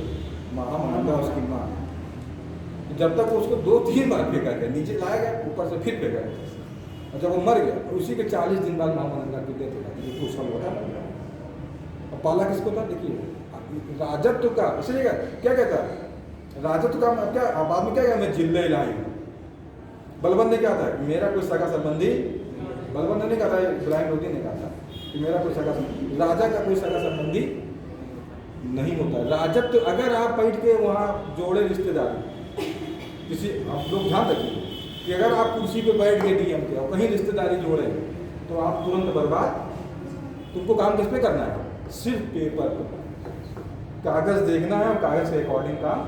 महामनंगा, उसकी माँ। जब तक उसको 2-3 बार फेंका गया, नीचे लाया गया, ऊपर से फिर फेंका गया। और जब वो मर गया तो उसी के 40 दिन बाद महामनंगा की डेथ हो गई, तो उसका लौटा मर गया। और पाला किसको था? देखिए राजत्व का, इसलिए क्या कहता है राजत्व का क्या, बाद में क्या कहा, मैं जिले लाई हूँ। बलबंद ने क्या था, मेरा कोई सगा संबंधी, बलबंद ने कहा था, इब्राहिम लोधी ने कहा था कि मेरा कोई सगा संबंधी, राजा का कोई सगा संबंधी नहीं होता। राजत्व अगर आप बैठ के वहाँ जोड़े रिश्तेदार किसी, आप लोग ध्यान रखिए कि अगर आप कुर्सी पे बैठ गए डीएम के और कहीं रिश्तेदारी जोड़े तो आप तुरंत बर्बाद। तुमको काम किस पे करना है? सिर्फ पेपर पर कागज देखना है और कागज के अकॉर्डिंग काम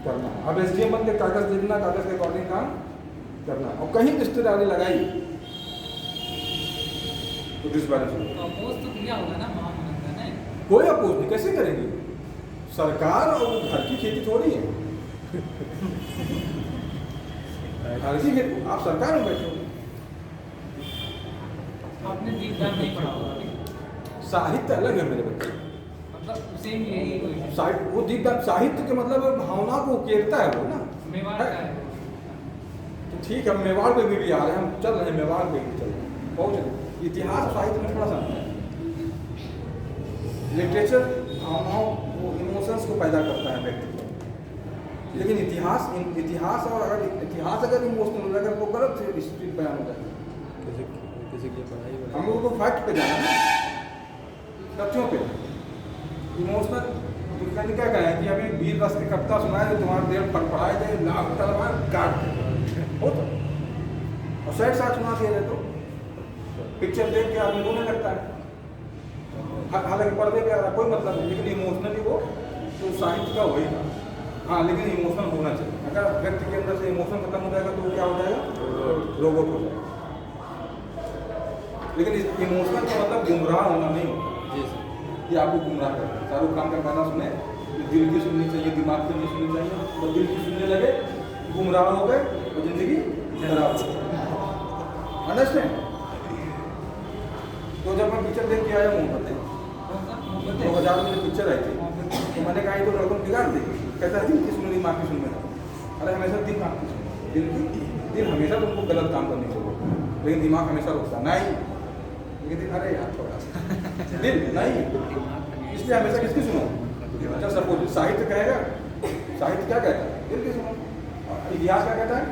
करना है। अब एसडीएम बन के कागज देखना, कागज के अकॉर्डिंग काम करना है और कहीं रिश्तेदारी लगाई तो डिसबैलेंस होगा। तो अपोज तो किया होगा ना महामंत्र ने। कोई अपोज नहीं, कैसे करेंगे? सरकार और घर की खेती थोड़ी है। घर की खेती, आप सरकार में बैठे हो। आपने दीपदान नहीं पढ़ा होगा साहित्य अलग है मेरे बच्चे। मतलब सेम यही कोई है। साहित्य वो दीपदान साहित्य के मतलब भावना को उकेरता है वो ना। मेवाड़ का है तो ठीक है, हम मेवाड़ पे भी आ रहे हैं, हम चल रहे हैं मेवाड़ पे भी चल रहे हैं, पहुँच रहे हैं। इतिहास साहित्य में थोड़ा सा अंतर है। लिटरेचर भावनाओं वो इमोशंस को पैदा करता है व्यक्ति को, लेकिन इतिहास और अगर इतिहास अगर इमोशनल अगर वो गलत स्थिति बयान हो जाए, हम लोगों को फैक्ट पे जाना है, तथ्यों पे। इमोशनल मैंने क्या कहा है कि अभी वीर रस की कविता सुनाए तो तुम्हारे देर फड़फड़ाए जाए, लाख तलवार काट दे हो तो, और सैड साथ सुना दिया जाए तो पिक्चर देख के आदमी रोने लगता है। हालांकि पर्दे पे आ रहा कोई मतलब नहीं, लेकिन इमोशनली वो तो साहित्य का वही था। हाँ, लेकिन इमोशनल होना चाहिए। अगर व्यक्ति के अंदर से इमोशन खत्म हो जाएगा तो वो क्या हो जाएगा? रोबोट हो जाएगा। लेकिन इमोशनल का मतलब गुमराह होना नहीं होता कि आपको गुमराह करना। शाहरुख खान का गाना सुने तो दिल की सुननी चाहिए, दिमाग की नहीं सुननी चाहिए, और दिल की सुनने लगे गुमराह हो गए और जिंदगी खराब हो गई। अंडरस्टैंड? तो जब मैं पिक्चर देख के आया मोहब्बतें 2000 में पिक्चर आई थी, तो मैंने कहा ये तो लड़कों को बिगाड़ देगी। कहता है दिल की सुनने दिमाग की सुनने। अरे हमेशा दिमाग की सुनने, दिल हमेशा तुमको गलत काम करने चाहिए, लेकिन दिमाग हमेशा रोकता नहीं। लेकिन अरे यार थोड़ा सा दिल नहीं, इसलिए हमेशा किसकी सुनो? अच्छा सपोज साहित्य कहेगा, साहित्य क्या कहता है? दिल की सुनो। इतिहास क्या कहता है?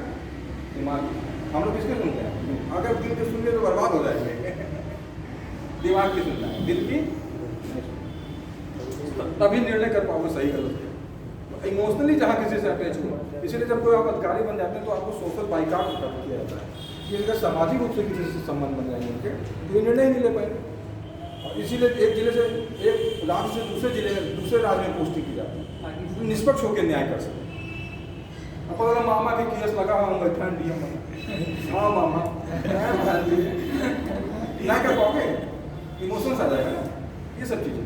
दिमाग। हम लोग किसकी सुनते हैं? अगर दिल की सुन ले तो बर्बाद हो जाएंगे। दिमाग की सुनना है, दिल की तभी निर्णय कर पाओगे सही गलत। इमोशनली जहाँ किसी से अटैच हुआ, इसीलिए जब कोई आप अधिकारी बन जाते हैं तो आपको सोशल बाइकाट किया जाता है कि अगर सामाजिक रूप से किसी से संबंध बन जाएंगे उनके तो ये निर्णय ही नहीं ले पाएंगे। और इसीलिए एक जिले से एक राज्य से दूसरे जिले में दूसरे राज्य में पोस्टिंग की जाती है, निष्पक्ष होकर न्याय कर सके। अब अगर मामा के केस लगा हुआ बैठा डीएम, हाँ मामा क्या कर पाओगे? इमोशंस आ जाएगा ना, ये सब चीज़ें।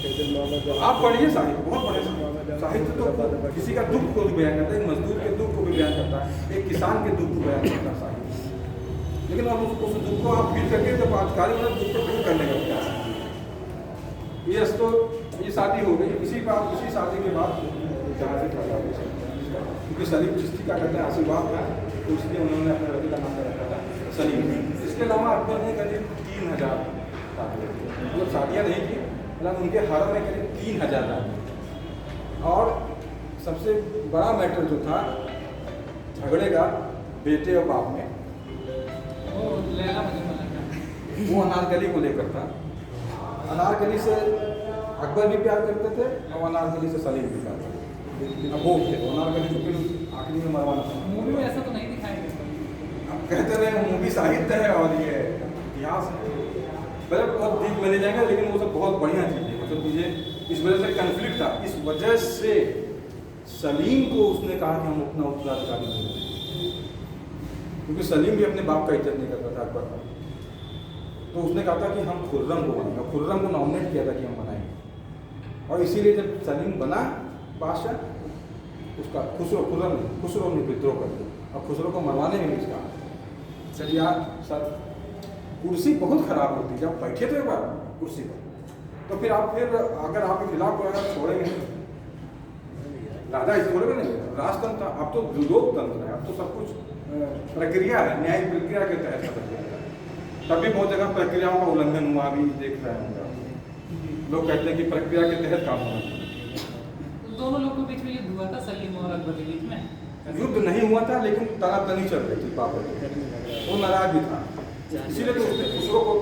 आप पढ़िए साहित्य, बहुत पढ़े साहित्य। तो किसी का दुख को भी बयान करता है, एक मजदूर के दुख को भी बयान करता है, एक किसान के दुख को बयान करता है साहित्य। लेकिन अब उस दुख को आप फील करके जब अधिकारी वाला दुख को फील करने का प्रयास कीजिए। यस, तो ये शादी हो गई, इसी शादी के बाद जहाँ से पैदा हुई, क्योंकि सलीम चिश्ती का कहते हैं आशीर्वाद था, तो इसलिए उन्होंने अपने रवि का नाम रखा था सलीम। इसके अलावा अकबर ने करीब 3000 मतलब शादियाँ नहीं की, मतलब उनके हरम में करीब 3000 आदमी। और सबसे बड़ा मैटर जो था झगड़े का बेटे और बाप में, वो अनारकली को लेकर था। अनारकली से अकबर भी प्यार करते थे और अनारकली से सलीम भी प्यार करते थे। अब वो थे अनारकली को फिर आखिरी में मरवाना था। मूवी में ऐसा तो नहीं दिखाया गया। अब कहते रहे वो मूवी साहित्य है और ये इतिहास है, पहले बहुत डीप बने जाएंगे, लेकिन वो सब बहुत बढ़िया चीज़ है। मतलब मुझे इस वजह से कन्फ्लिक्ट था, इस वजह से सलीम को उसने कहा कि हम अपना उत्तराधिकारी देंगे, क्योंकि सलीम भी अपने बाप का इज्जत नहीं करता था अकबर का। तो उसने कहा था कि हम खुर्रम को बनाएंगे, खुर्रम को नॉमिनेट किया था कि हम बनाएंगे। और इसीलिए जब सलीम बना बादशाह, उसका खुसरो ने विद्रोह कर दिया और खुसरो को मरवाने में इसका सर यार सर कुर्सी बहुत खराब होती है। जब बैठे थे एक बार कुर्सी पर, तो फिर अगर आपके खिलाफ कोई अगर छोड़ेंगे नहीं, राजा इसे छोड़ेंगे नहीं। राजतंत्र था, अब तो लोकतंत्र है, अब तो सब कुछ प्रक्रिया है, न्यायिक प्रक्रिया के तहत खत्म किया जाता है। तभी बहुत जगह प्रक्रियाओं का उल्लंघन हुआ, अभी देख रहे हैं लोग कहते हैं कि प्रक्रिया के तहत काम होना चाहिए। दोनों लोगों के बीच में युद्ध हुआ था, सलीम और अकबर के बीच में। युद्ध नहीं हुआ था, लेकिन तनातनी चल रही थी। पापा वो नाराज भी था, इसीलिए तो उसने खुसरो को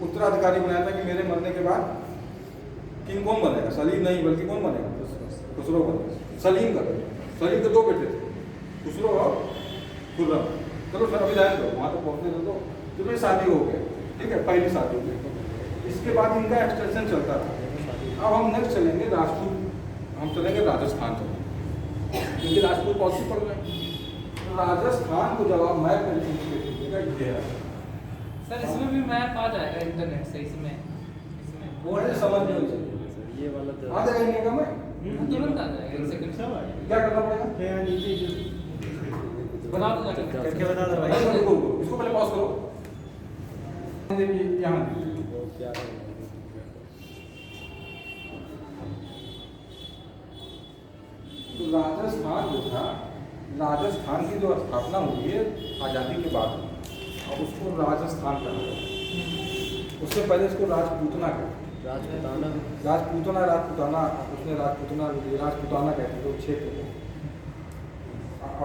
उत्तराधिकारी बनाया था कि मेरे मरने के बाद किंग कौन बनेगा? सलीम नहीं, बल्कि कौन बनेगा? खुसरो बनेगा। सलीम के 2 बेटे थे, खुसरो और खुर्रम। चलो सर अभी जाए दो, वहाँ तो पहुँचने दो। तो मेरी शादी हो गई, ठीक है, पहली शादी हो गई। इसके बाद इनका एक्सटेंशन चलता था। अब हम नेक्स्ट चलेंगे राजपूत, हम चलेंगे राजस्थान चलेंगे, क्योंकि राजपूत पॉलिसी पड़ गए। राजस्थान को जब आप मैप में देखिएगा ये है सर इसमें भी मैप आ जाएगा इंटरनेट से, इसमें वो है समझ में ये वाला तो आ जाएगा इनका मैं तुरंत आ जाएगा, 1 सेकंड से क्या करना पड़ेगा यहाँ नीचे बना दूंगा करके बता दो भाई। इसको पहले पॉज करो। देखिए यहाँ तो राजस्थान जो था, राजस्थान की जो स्थापना हुई है आज़ादी के बाद, अब उसको राजस्थान कहा गया। उससे पहले इसको राजपूतना कहते, राजपूताना उसने राजपूताना कहते थे क्षेत्र को।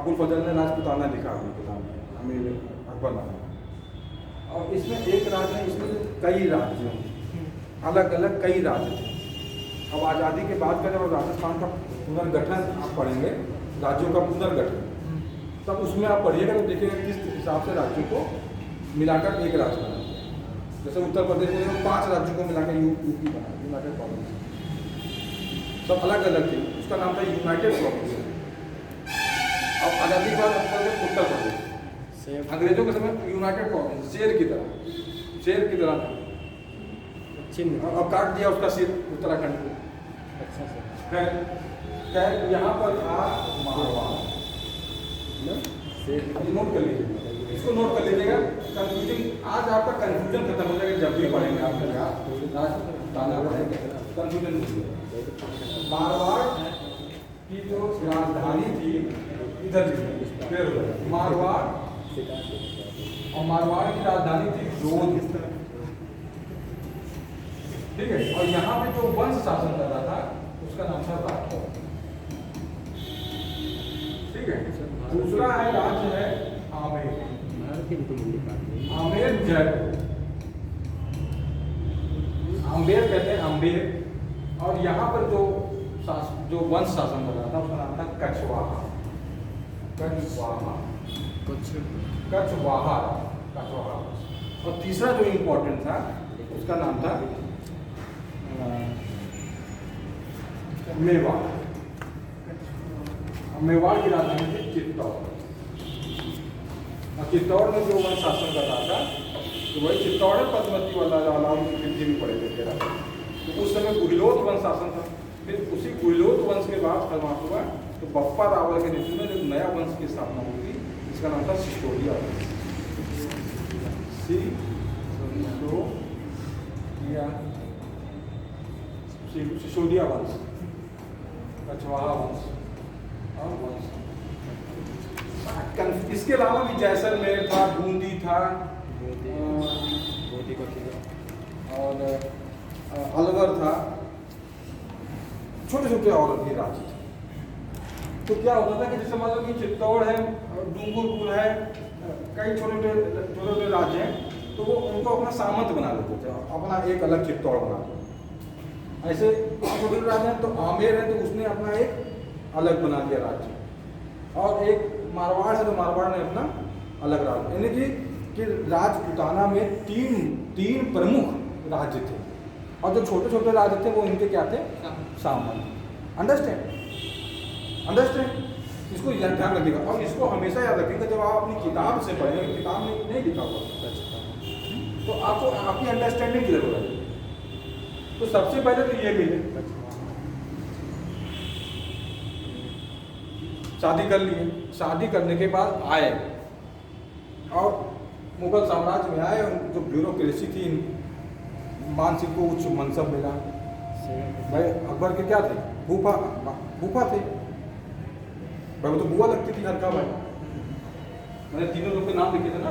अबुल फजल ने राजपूताना लिखा अपनी किताब में, अमीर अकबर नाम। और इसमें एक राज्य है, इसमें कई राज्य अलग अलग कई राज्य थे। अब आज़ादी के बाद का जब राजस्थान का पुनर्गठन आप पढ़ेंगे, राज्यों का पुनर्गठन, तब उसमें आप पढ़िएगा तो देखिएगा किस हिसाब से राज्यों को मिलाकर एक राज्य बना। जैसे उत्तर प्रदेश में 5 राज्यों को मिलाकर यूपी बना, यूनाइटेड प्रोविंस। सब अलग अलग थे, उसका नाम था यूनाइटेड प्रोविंस। अब आज़ादी के बाद उत्तर प्रदेश अंग्रेजों के समय यूनाइटेड प्रोविंस शेर की तरह था। अब काट दिया उसका सिर उत्तराखंड को। अच्छा सर। है यहाँ पर था मारवाड़। नोट कर लीजिए, इसको नोट कर लीजिएगा। कंफ्यूजन आज आपका कंफ्यूजन खत्म हो जाएगा जब भी पढ़ेंगे आप कंफ्यूजन नहीं। मारवाड़ की जो राजधानी थी इधर मारवाड़, और मारवाड़ की राजधानी थी जोधपुर, ठीक है। और यहाँ पे जो वंश शासन कर रहा था उसका नाम था राठौर, ठीक है। दूसरा है राज्य है आमेर, आमेर जयपुर, आम्बेर कहते हैं आम्बेर। और यहाँ पर जो वंश शासन कर रहा था उसका नाम था कछवाहा, कछवाहा। और तीसरा जो इम्पोर्टेंट था उसका नाम था मेवाड़। मेवाड़ की राजधानी थी चित्तौड़। और चित्तौड़ में जो वंश शासन कर रहा था तो वही चित्तौड़ है, पद्मती वाला उनकी भी पड़े थे तेरा। तो उस समय गुहिलोत वंश शासन था। फिर उसी गुहिलोत वंश के बाद समाप्त हुआ तो बप्पा रावल के नेतृत्व में एक नया वंश की स्थापना हुई, जिसका नाम था सिसोदिया वंश। सिसोदिया वंश, कछवाहा वंश और वंश। इसके अलावा भी जैसलमेर था, बूंदी था, और अलवर था, छोटे छोटे और भी राज्य थे। तो क्या होता था कि जैसे मान लो कि चित्तौड़ है, डूंगरपुर है, कई छोटे छोटे राज्य हैं, तो वो उनको अपना सामंत बना लेते थे, अपना एक अलग चित्तौड़ बना लेते। ऐसे छोटे राज्य हैं, तो आमेर है तो उसने अपना एक अलग बना दिया राज्य, और एक मारवाड़ है तो मारवाड़ ने अपना अलग राज्य। यानी कि राजपूताना में तीन प्रमुख राज्य थे, और जो छोटे छोटे राज्य थे वो इनके क्या थे, सामंत। अंडरस्टैंड? इसको ध्यान रखिएगा, और इसको हमेशा याद रखिएगा जब आप अपनी किताब से पढ़ेंगे, किताब में नहीं लिखा हुआ तो आपको आपकी अंडरस्टैंडिंग क्लियर हो जाएगी। तो सबसे पहले तो ये मिले, शादी कर लिए, शादी करने के बाद आए और मुगल साम्राज्य में आए। जो ब्यूरोक्रेसी थी, मान सिंह को उच्च मनसब मिला। भाई अकबर के क्या थे, फूफा थे भाई, वो तो बुआ लगती थी हरका भाई। मैंने तीनों लोग के नाम लिखे थे ना,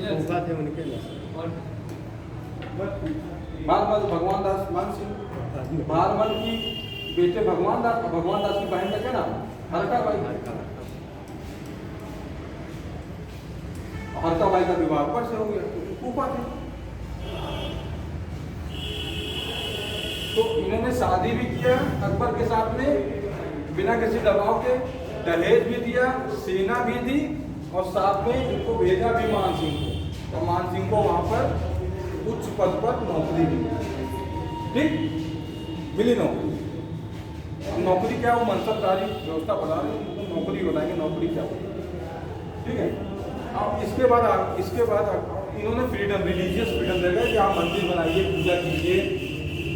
फूफा थे उनके। बारमल भगवान दास मान सिंह, बारमल की बेटे भगवान दास की बहन का क्या नाम, हरका बाई। हरका बाई का विवाह अकबर से हो गया, फूफा थे। तो इन्होंने शादी भी किया अकबर के साथ में बिना किसी दबाव के, दहेज भी दिया, सेना भी दी, और साथ में इनको भेजा भी मान सिंह को, और मान सिंह को वहां पर उच्च पद पर नौकरी मिली। ठीक मिली नौकरी। अब नौकरी क्या, वो मनसबदारी व्यवस्था बना रहे नौकरी बताएंगे, नौकरी क्या होती है। ठीक है, अब इसके बाद इन्होंने फ्रीडम, रिलीजियस फ्रीडम देगा कि आप मंदिर बनाइए, पूजा कीजिए,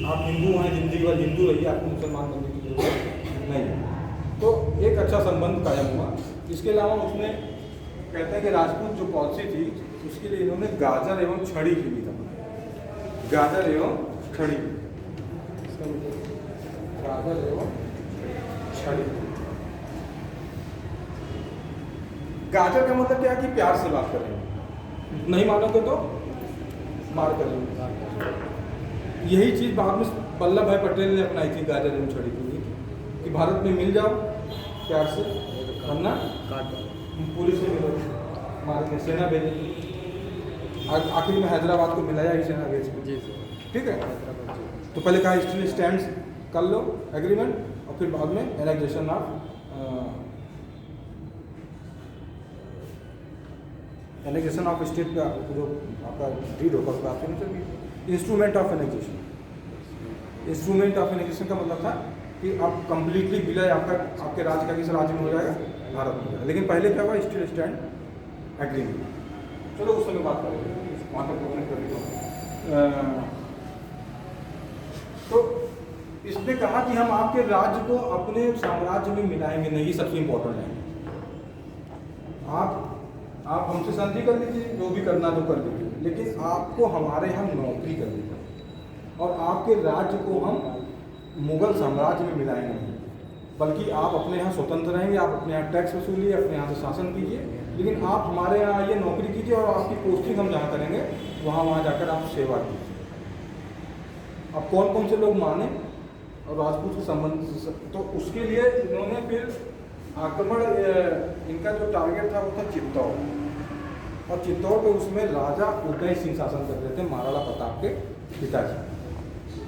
आप हिंदू हैं, जिंदगी भर हिंदू रहिए, आपको मुसलमान बनने की जरूरत नहीं है। तो एक अच्छा संबंध कायम हुआ। इसके अलावा उसमें कहते हैं कि राजपूत जो पॉलिसी थी उसके लिए इन्होंने गाजर एवं छड़ी की भी था, गाजर एवं छड़ी, गाजर एवं छड़ी। गाजर का मतलब क्या है कि प्यार से बात करेंगे, नहीं मानोगे तो मार करेंगे। यही चीज़ बाद में वल्लभ भाई पटेल ने अपनाई थी गाजर एवं छड़ी के लिए, कि भारत में मिल जाओ प्यार से, वरना पुलिस में मिलो, मारेंगे, सेना भेजेंगे। आखिर में हैदराबाद को मिलाया ही सेना भेज के। ठीक है, तो पहले कहा स्टील स्टैंड कर लो एग्रीमेंट, और फिर बाद में annexation of annexation of state का जो आपका डीड होगा उसका आपके मतलब instrument of annexation. Instrument of annexation का मतलब था कि आप कंप्लीटली विलय आपके राज्य का किस राज्य में हो जाएगा, भारत में हो जाएगा। लेकिन पहले क्या हुआ, स्टील स्टैंड एग्रीमेंट। चलो उस समय बात करेंगे, वहाँ तक प्रोग्रेस कर लीजिए। तो इसने कहा कि हम आपके राज्य को अपने साम्राज्य में मिलाएंगे नहीं, सबसे इम्पोर्टेंट है। आप हमसे संधि कर लीजिए, जो भी करना तो कर लीजिए, लेकिन आपको हमारे यहाँ नौकरी करनी है, और आपके राज्य को हम मुगल साम्राज्य में मिलाएंगे नहीं, बल्कि आप अपने यहाँ स्वतंत्र रहेंगे, आप अपने यहाँ टैक्स वसूलिए, अपने यहाँ से शासन कीजिए, लेकिन आप हमारे यहाँ आइए, नौकरी कीजिए, और आपकी पोस्टिंग हम जहाँ करेंगे वहाँ जाकर आप सेवा कीजिए। अब कौन कौन से लोग माने और राजपूत के संबंध, तो उसके लिए इन्होंने फिर आक्रमण, इनका जो टारगेट था वो था चित्तौड़, और चित्तौड़ पे उसमें राजा उदय सिंह शासन कर रहे थे, महाराणा प्रताप के पिताजी।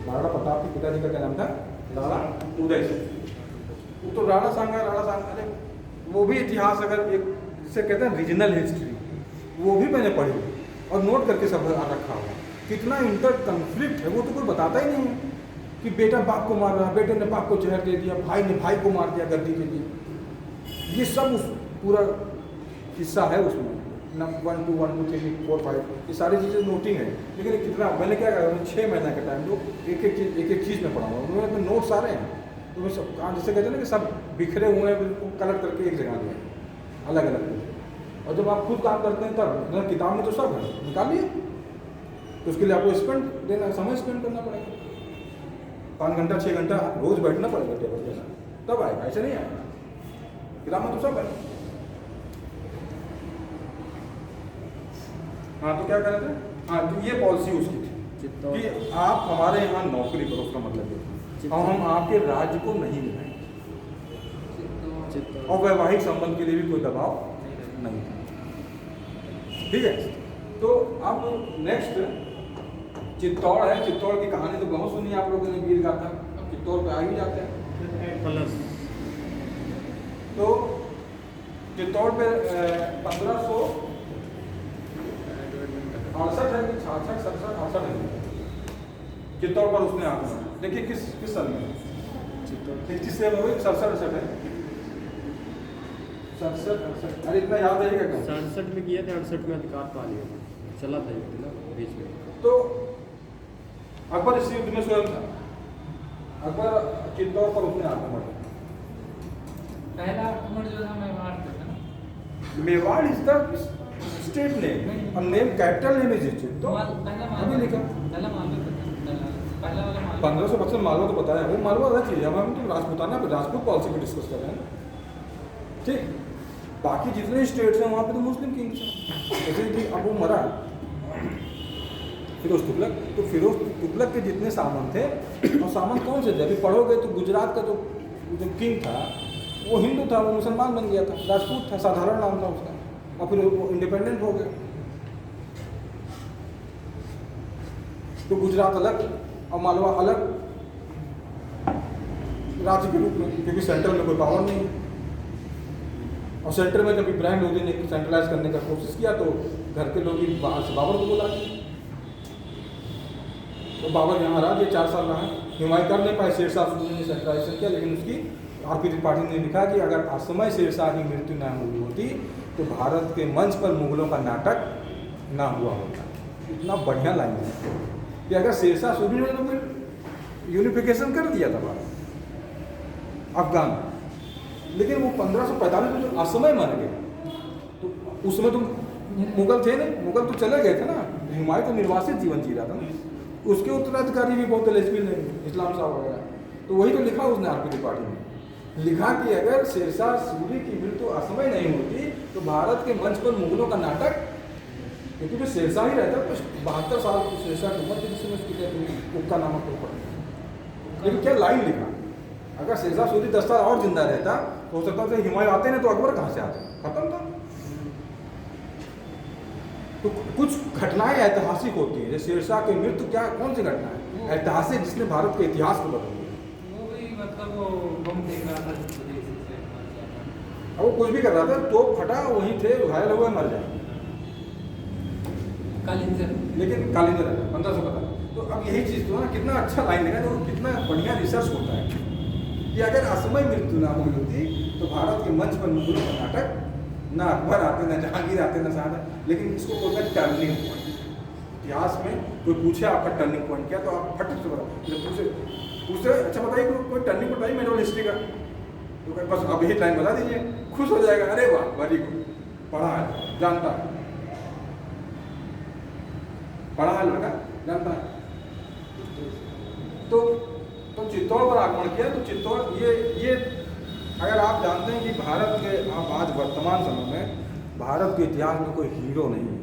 महाराणा प्रताप के पिताजी का क्या नाम था, राणा उदय सिंह। तो राणा सांगा, अरे वो भी इतिहास, अगर एक जिसे कहते हैं रीजनल हिस्ट्री, वो भी मैंने पढ़ी और नोट करके सब रखा हुआ। कितना इंटर कन्फ्लिक्ट है वो तो कोई बताता ही नहीं है, कि बेटा बाप को मार रहा है, बेटे ने बाप को जहर दे दिया, भाई ने भाई को मार दिया गद्दी के लिए। ये सब उस पूरा हिस्सा है उसमें, 1 2 1 2 3 4 5 ये सारी चीज़ें नोटिंग है। लेकिन कितना मैंने क्या करा, 6 महीने का टाइम दो, एक चीज़ में पढ़ाऊँगा, उन्होंने नोट सारे हैं, तो मैं सब कहाँ जैसे कहते हैं ना कि सब बिखरे हुए हैं, बिल्कुल कलेक्ट करके एक जगह लिया अलग अलग। और जब आप खुद काम करते हैं तब किताब में तो सब है, निकालिए, तो उसके लिए आपको स्पेंड देना, समय स्पेंड करना पड़ेगा, 5 घंटा 6 घंटा रोज बैठना पड़ेगा टेबल पे, तब आएगा, ऐसे नहीं आएगा। किताब में तो सब है। हाँ, तो क्या कर रहे थे, हाँ, तो ये पॉलिसी उसकी थी कि आप हमारे यहाँ नौकरी करो, उसका मतलब ये, और हम आपके राज्य को नहीं मिलाएंगे, और वैवाहिक संबंध के लिए भी कोई दबाव नहीं था। ठीक है, तो अब नेक्स्ट चित्तौड़ है। चित्तौड़ की कहानी तो बहुत सुनी आप लोगों ने, वीर गाथा। अब चित्तौड़ पे आ ही जाते हैं। तो चित्तौड़ पे 1568 है कि 66 67 68 है चित्तौड़ पर उसने आक्रमण। देखिए किस साल में, 67 हो गई, 67 है, 67 अरे इतना याद रहेगा क्या? 67 में किया था, 68 में अधिकार पा लिया, चला था ये ना बीच में। तो अकबर इस युद्ध में स्वयं था, अकबर चित्तौड़ पर उसने आक्रमण किया। पहला आक्रमण जो था मेवाड़ पे था ना, Mewar is the state name, और name capital name is Chittor. अभी लिखा पहला मालवा पहला वाला मालवा 1555 मालवा तो बताया, वो मालवा अलग चीज़ है, हम तो राजपूताना राजपूत पॉलिसी पे डिस्कस कर रहे हैं। ठीक, बाकी जितने स्टेट्स हैं वहाँ पे तो मुस्लिम किंग्स हैं। जैसे कि अब वो मरा फिरोज तुगलक, तो फिरोज तुगलक के जितने सामंत थे, और सामंत कौन से थे अभी पढ़ोगे तो गुजरात का जो किंग था वो हिंदू था, वो मुसलमान बन गया था, राजपूत था, साधारण नाम था उसका, और फिर वो इंडिपेंडेंट हो गया। तो गुजरात अलग और मालवा अलग राज्य के रूप में, क्योंकि सेंट्रल में कोई पावर नहीं है। और सेंटर में जब इब्राहिम लोदी ने सेंट्रलाइज करने का कोशिश किया तो घर के लोग ही बाहर से बाबर को बुला दिए, तो बाबर यहाँ रहा, ये 4 साल रहा, हिमायत कर नहीं पाए, शेरशाह सूरी ने सेंट्रलाइजेशन किया, लेकिन उसकी आर.पी. त्रिपाठी ने लिखा कि अगर असमय शेरशाह की मृत्यु न हुई होती तो भारत के मंच पर मुगलों का नाटक ना हुआ होता। इतना बढ़िया लाइन है कि अगर शेरशाह सूरी ने तो फिर यूनिफिकेशन कर दिया था भारत अफगान, लेकिन वो 1545 में जो असमय मर गए तो उसमें तो मुगल थे नहीं, मुगल तो चले गए थे ना, हुमायूं तो निर्वासित जीवन जी रहा था ना, उसके उत्तराधिकारी भी बहुत एलिजिबल नहीं, इस्लाम साहब वगैरह। तो वही तो लिखा उसने आर.पी. त्रिपाठी ने, लिखा कि अगर शेरशाह सूरी की मृत्यु असमय नहीं होती तो भारत के मंच पर मुगलों का नाटक, क्योंकि फिर शेरशाह ही रहता तो 72 साल की शेरशाह की उम्र थी जिसमें उसकी उक्का नामक तो पड़ा। लेकिन क्या लाइन लिखा, अगर शेरशाह सूरी 10 साल और जिंदा रहता तो हो सकता था हुमायूं आते ना तो अकबर कहाँ से आते, खत्म था। तो कुछ घटनाएं ऐतिहासिक होती हैं, जैसे शेरशाह की मृत्यु क्या कौन सी घटना है ऐतिहासिक जिसने भारत के इतिहास को बदल दिया। वो भी मतलब वो बम देख रहा था विदेशी से अब वो कुछ भी कर रहा था, तो फटा वहीं थे, घायल हुए मर जाए, कालिंजर। लेकिन कालिंजर है 1500 पता। तो अब यही चीज़ तो ना, कितना अच्छा लाइन लगा, तो कितना बढ़िया रिसर्च होता है कि अगर असमय मृत्यु ना हुई होती तो भारत के मंच पर मुगलों का नाटक, ना अकबर आते, ना जहांगीर आते, ना शाहजहां। लेकिन इसको बोलते हैं टर्निंग पॉइंट। इतिहास में कोई पूछे आपका टर्निंग पॉइंट क्या, तो आप फट से बताओ, पूछे अच्छा बताइए कोई टर्निंग पॉइंट बताइए मेरे हिस्ट्री का, तो कहीं बस अब यही टाइम बता दीजिए, खुश हो जाएगा, अरे वाह वेरी गुड, पढ़ा है जानता है, पढ़ा है लड़का जानता है। तो चित्तौड़ पर आक्रमण किया, तो चित्तौड़ ये अगर आप जानते हैं कि भारत के आप आज वर्तमान समय में भारत के इतिहास में कोई हीरो नहीं है,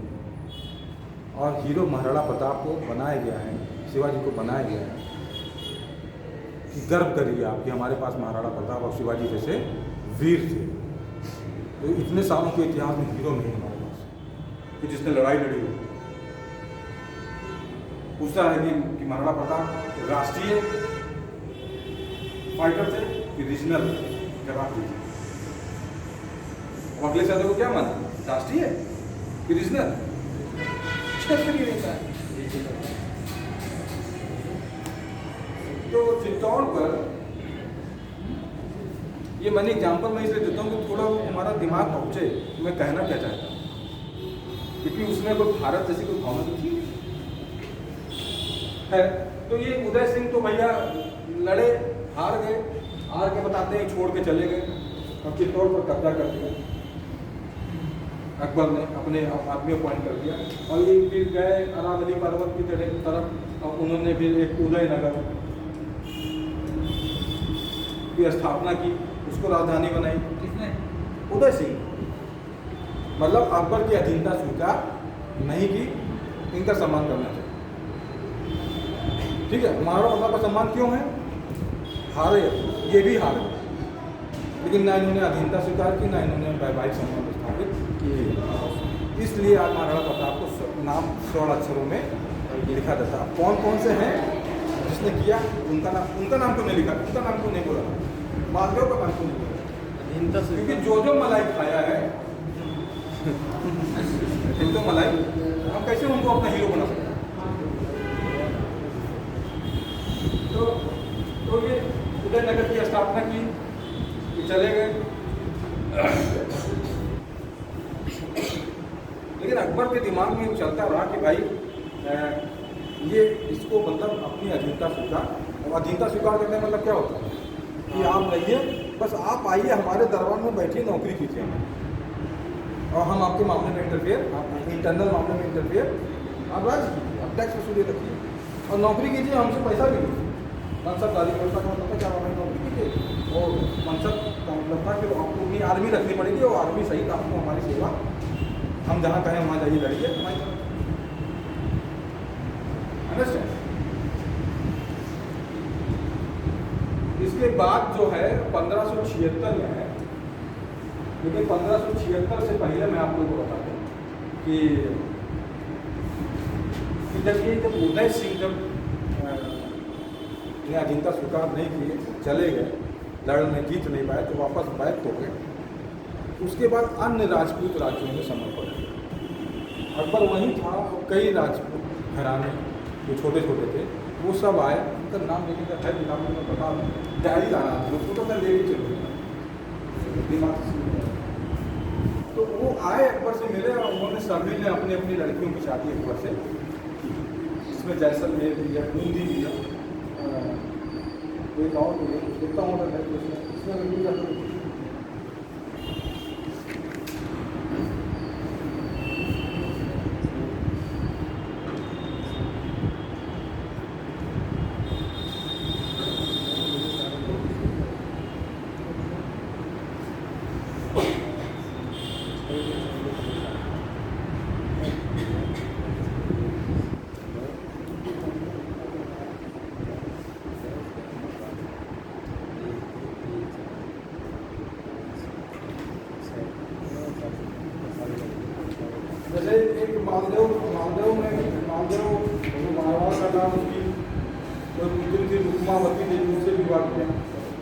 और हीरो महाराणा प्रताप को बनाया गया है, शिवाजी को बनाया गया है, गर्व करिए आप कि हमारे पास महाराणा प्रताप और शिवाजी जैसे वीर थे। तो इतने सालों के इतिहास में हीरो नहीं हमारे पास कि जिसने लड़ाई लड़ी हो। पूछता है कि महाराणा प्रताप राष्ट्रीय फाइटर थे कि रीजनल, जवाब दीजिए। अब अगले शब्द को क्या माना, राष्ट्रीय कि रीजनल, क्षेत्रीय रहता है। तो चित्तौड़ पर ये मैंने एग्जाम्पल मैं इसलिए देता हूँ कि थोड़ा वो हमारा दिमाग पहुँचे मैं कहना क्या चाहता हूँ, क्योंकि उसमें कोई भारत जैसी कोई भावना तो थी है। तो ये उदय सिंह तो भैया लड़े, हार गए, हार के बताते हैं छोड़ के चले गए और चित्तौड़ पर कब्जा कर दिया, अकबर ने अपने आदमी अपॉइंट कर दिया। और ये फिर गए अरावली पर्वत की तरफ, और उन्होंने फिर एक उदयनगर की स्थापना की, उसको राजधानी बनाई। किसने? उदय सिंह। मतलब अकबर की अधीनता स्वीकार नहीं की, इनका सम्मान करना चाहिए, ठीक है। महाराणा प्रताप का सम्मान क्यों है, हारे, ये भी हारे, लेकिन ना इन्होंने अधीनता स्वीकार की, ना इन्होंने वैवाहिक संबंध स्थापित किए। इसलिए आज महाराणा प्रताप को नाम 16 अक्षरों में लिखा जाता है। कौन कौन से हैं जिसने किया, उनका नाम क्यों नहीं लिखा, उनका नाम क्यों नहीं बोला, मालदेव का नाम क्यों नहीं बोला, अधीनता से, क्योंकि जो मलाई खाया है जो मलाई, हम कैसे उनको अपना हीरो बना सकते हैं। तो ये उदयनगर की स्थापना की, चले गए। लेकिन अकबर के दिमाग में चलता रहा कि भाई ये इसको मतलब अपनी अधीनता स्वीकार, और अधीनता स्वीकार करने का मतलब क्या होता है कि आप रहिए, बस आप आइए हमारे दरबार में बैठिए, नौकरी कीजिए, और हम आपके मामले में इंटरफेयर, आप इंटरनल मामले में इंटरफेयर आप राज कीजिए, आप टैक्स वसूली रखिए और नौकरी कीजिए, हमसे पैसा भी लीजिए। मनसबदारी व्यवस्था का मतलब क्या होगा, नौकरी कीजिए, और मनसब का मतलब था कि आपको अपनी आर्मी रखनी पड़ेगी, और आर्मी सहित आपको हमारी सेवा, हम जहाँ कहें वहाँ जाइए लड़िए हमारी तरफ। अंडरस्टैंड। इसके बाद जो है 1576 में है, लेकिन 1576 से पहले मैं आप लोगों को बता दूँ कि जब उदय सिंह जब ने अधीनता स्वीकार नहीं किए, चले गए, लड़ने जीत नहीं पाए, तो वापस बैक हो गए। उसके बाद अन्य राजपूत राज्यों में समर्पण किया। अकबर वहीं था, और कई राजपूत घराने जो छोटे छोटे थे वो सब आए, उनका नाम लेके है किताब में बता डायरी लाना उसको तो मैं ले ही चलूँगा दिमाग से। तो वो आए अकबर से मिले और उन्होंने सभी ने अपनी अपनी लड़कियों की शादी अकबर से, इसमें जैसलमेर भी है, बूंदी भी है, एक और भी है, देखता हूँ है इसमें जैसे एक मालदेव मारवाड़ का नाम उसकी कोई पुत्री थी रुक्मावती ने उनसे विवाह किया।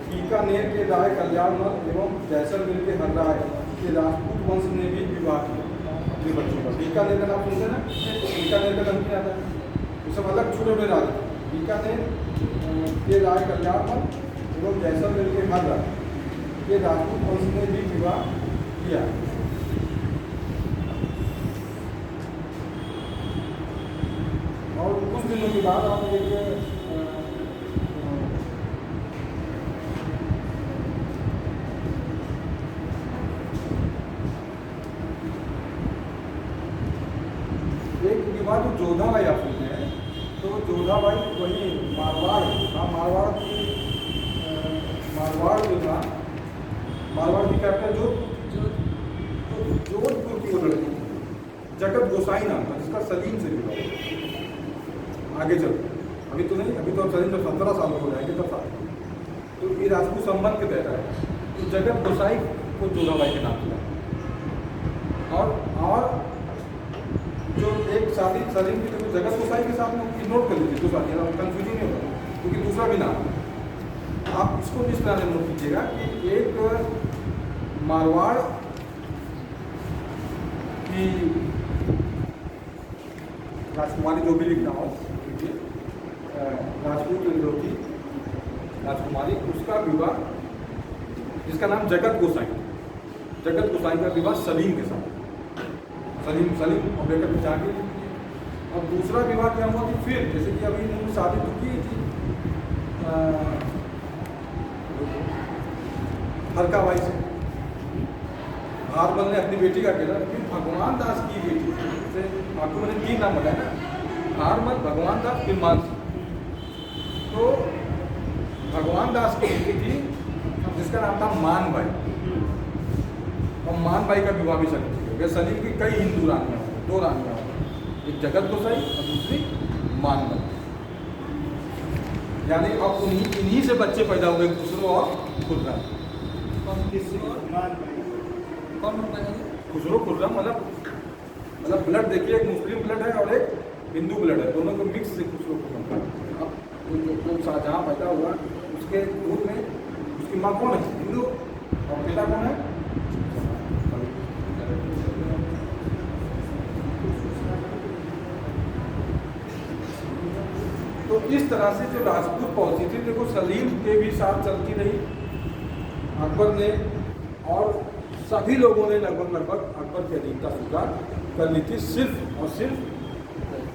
बीकानेर के राय कल्याणमल एवं जैसलमेर के हरराय के राजपूत वंश ने भी विवाह किया अपने बच्चों का। बीकानेर का नाम सुनते ना, बीकानेर का नाम क्या आता है, वो सब अलग छोटे छोटे राज। बीकानेर के राय कल्याणमल एवं जैसलमेर के हरराय के राजपूत वंश ने भी विवाह किया। और कुछ दिनों के बाद आप एक विवाह जो जोधाबाई आप सुनते हैं, तो जोधाबाई वही मारवाड़ जो था, मारवाड़ की कैपिटल जोधपुर की वो लड़की जगत गोसाई नाम था, जिसका सलीम से विवाह आगे चल। अभी तो नहीं, अभी तो सलीम जब 17 साल हो जाएंगे तब साल। तो ये राजपूत संबंध के तहत है, तो जगत गोसाई को जोधाबाई के नाम दिया। और जो एक शादी सलीम की तो जगत गोसाई के साथ में नोट कर लीजिए, दूसरा कंफ्यूजन नहीं होगा क्योंकि दूसरा भी नाम है। आप इसको इस तरह से नोट कीजिएगा कि एक मारवाड़ की राजकुमारी जो भी लिखना हो, राजपूत जो थी राजकुमारी, उसका विवाह जिसका नाम जगत गोसाई का विवाह सलीम के साथ, सलीम और बेकर में जाके। और दूसरा विवाह क्या हुआ कि फिर जैसे कि अभी इन्होंने शादी तो की थी हरकाबाई से, हारमल ने अपनी बेटी का केला, फिर भगवान दास की बेटी से, आपको मैंने 3 नाम बताया ना, हारमल, भगवान दास, फिर मानसी। तो भगवान दास की बेटी थी जिसका नाम था मानबाई, और मानबाई का विवाह भी सलीम से हो गया। सलीम की कई हिंदू रानियाँ, 2 रानियाँ, एक जगत गोसाई और दूसरी मानबाई। यानी अब इन्हीं से बच्चे पैदा हुए, खुसरो और खुर्रम। खुसरो खुर्रम मतलब ब्लड देखिए, एक मुस्लिम ब्लड है और एक हिंदू ब्लड है, दोनों को मिक्स से खुसरो खुर्रम। अब जो शाहजहाँ पैदा हुआ उसके दूध में उसकी माँ कौन है, हिंदू, और बेटा कौन है। तो इस तरह से जो राजपूत पॉलिसी थी, देखो सलीम के भी साथ चलती रही अकबर ने, और सभी लोगों ने लगभग अकबर की अधीनता स्वीकार कर ली थी, सिर्फ और सिर्फ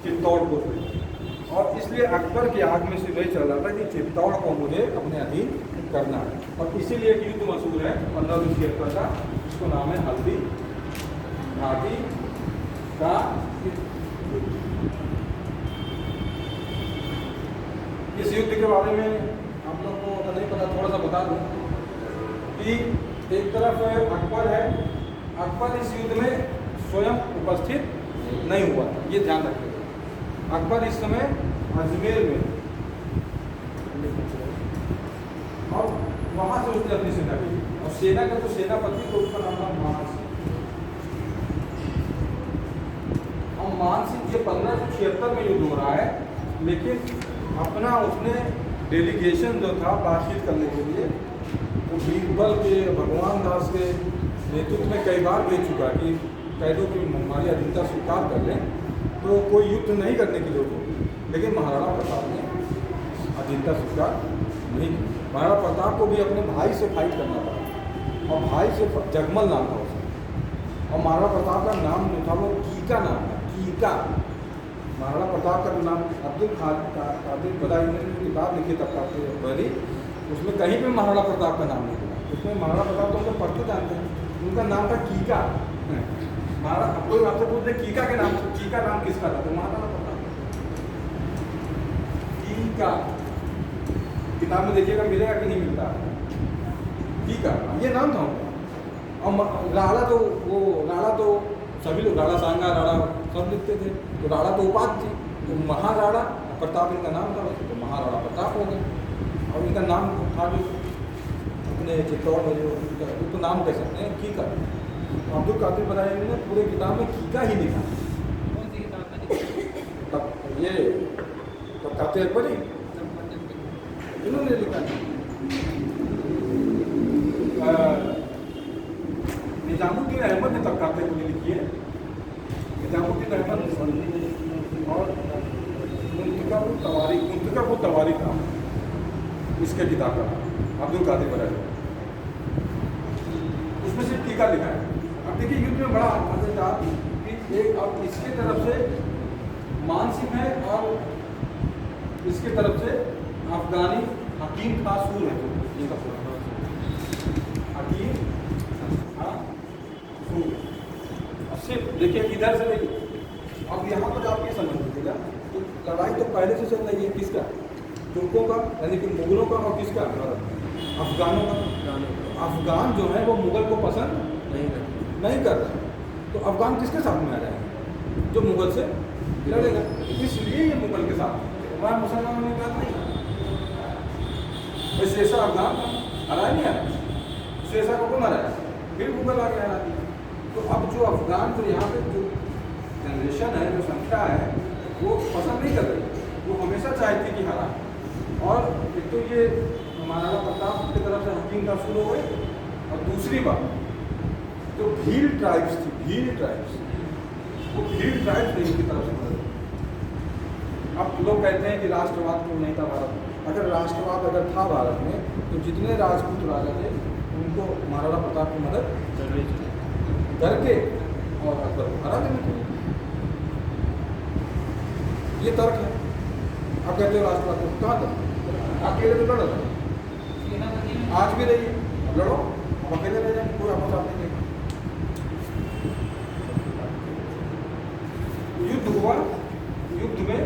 चित्तौड़ को। और इसलिए अकबर की आग में से वही चल रहा था कि चित्तौड़ को मुझे अपने अधीन करना है। और इसीलिए एक युद्ध मशहूर है 1576 का, उसको नाम है हल्दी घाटी का। इस युद्ध के बारे में आप लोग को अगर नहीं पता, थोड़ा सा बता दूं कि एक तरफ अकबर है, अकबर इस युद्ध में स्वयं उपस्थित नहीं हुआ, ये ध्यान रखिएगा। अकबर इस समय अजमेर में, और वहाँ से उसने अपनी सेना भेजी, और सेना का जो सेनापति तो उसका नाम था मानसिंह। और मानसिंह, ये 1576 में युद्ध हो रहा है, लेकिन अपना उसने डेलीगेशन जो था बातचीत करने के लिए, तो बीरबल के, भगवान दास के नेतृत्व में कई बार भेज चुका कि कैदों की हमारी अधीनता स्वीकार कर लें तो कोई युद्ध नहीं करने की जरूरत होगी। लेकिन महाराणा प्रताप ने अजीनता स्वीकार नहीं की। महाराणा प्रताप को भी अपने भाई से फाइट करना पड़ा और भाई से जगमल नाम था उसका, और महाराणा प्रताप का नाम जो था वो कीका नाम था, कीका। महाराणा प्रताप का जो नाम अब्दुल कादिर बदायूं ने जो किताब लिखी तब काफी पहली, उसमें कहीं पे महाराणा प्रताप का नाम नहीं मिला। उसमें महाराणा प्रताप तो हम लोग पढ़ते जानते हैं, उनका नाम था कीका। महाराणा कोई आपसे पूछते कीका के नाम, कीका नाम किसका था, तो महाराणा प्रताप कीका। किताब में देखिएगा मिलेगा कि नहीं मिलता, कीका ये नाम था उनका। और राणा तो सभी लोग राणा सांगा, राणा सब लिखते थे, तो राणा तो उपाधि थी, तो महाराणा प्रताप इनका नाम था वैसे, तो महाराणा प्रताप हो गए। और इनका नाम था भी अपने चित्तौड़ में जो तो नाम कह सकते हैं कीका। अब्दुल कादिर बदायूं ने पूरे किताब में कीका ही लिखा। कौन सी किताब में लिखा? तब ये तब काते अकबरी इन्होंने लिखा। निजामुद्दीन अहमद ने तब काते अकबरी लिखी है, निजामुद्दीन अहमद और मुंतखब तवारीख नाम इसके किताब का अब्दुल कादिर बदायूं, उसमें सिर्फ टीका लिखा है। अब देखिए युद्ध में बड़ा मजेदार कि एक अब इसके तरफ से मानसिक है और इसके तरफ से अफगानी हकीम खासूर है, जो इनका हकीम खासूर। अब सिर्फ देखिए इधर से देखिए, अब यहाँ पर आप ये समझ लीजिएगा तो लड़ाई तो पहले से चल रही है, किसका, तुर्कों का यानी कि मुगलों का, और किसका, अफगानों का। अफगान जो है वो मुगल को पसंद नहीं कर रहे, तो अफगान किसके साथ में आ जाएगा, जो मुगल से लड़ेगा। इसलिए ये मुगल के साथ, हमारे मुसलमानों ने कहा नहीं शेषा अफगान हराया नहीं है, शेषा को कौन हराया, फिर मुगल आ गया हरा दिया। तो अब जो अफगान जो यहाँ पे जो जनरेशन है, जो संख्या है, वो पसंद नहीं कर रही, वो हमेशा चाहती कि हरा। और एक तो ये महाराणा प्रताप की तरफ से हकीम का शुरू हुए, और दूसरी बात जो भील ट्राइब्स थी, भील ट्राइब्स, वो भील ट्राइब्स ने इनकी तरफ से मदद। अब लोग कहते हैं कि राष्ट्रवाद क्यों नहीं था भारत में। अगर राष्ट्रवाद अगर था भारत में तो जितने राजपूत राजा थे उनको महाराणा प्रताप की मदद करके और अकबर को हरा देना चाहिए। ये तर्क है। अब कहते हो राष्ट्रवाद को कहाँ था, अकेले तो लड़ रहे आज भी रहिए, अब लड़ो, अब अकेले रह जाए, कोई आपको साथ नहीं देगा। युद्ध हुआ, युद्ध में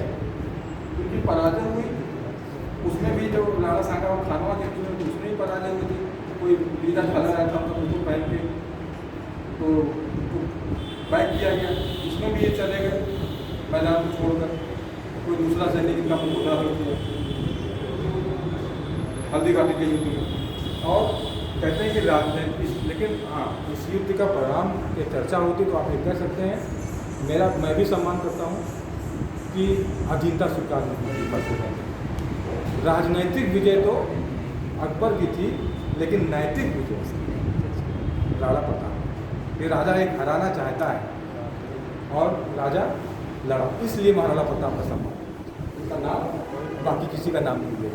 उनकी पराजय हुई, उसमें भी जो राणा सांगा और खानवा थे उसमें भी पराजय हुई थी। कोई लीडर ढला रहा था उनको पहन के, तो बैक किया गया, उसमें भी ये चले गए मैदान को छोड़कर। कोई दूसरा सैनिक इनका मुकुट धारण किया हल्दीघाटी के युद्ध में। और कहते हैं कि राजनीतिक, लेकिन हाँ इस युद्ध का परिणाम की चर्चा होती तो आप ये कह सकते हैं, मैं भी सम्मान करता हूँ कि अधीनता स्वीकार नहीं कर। राजनैतिक विजय तो अकबर की थी, लेकिन नैतिक विजय राणा प्रताप। ये राजा एक हराना चाहता है और राजा लड़ा, इसलिए महाराणा प्रताप का सम्मान, उनका नाम बाकी किसी का नाम नहीं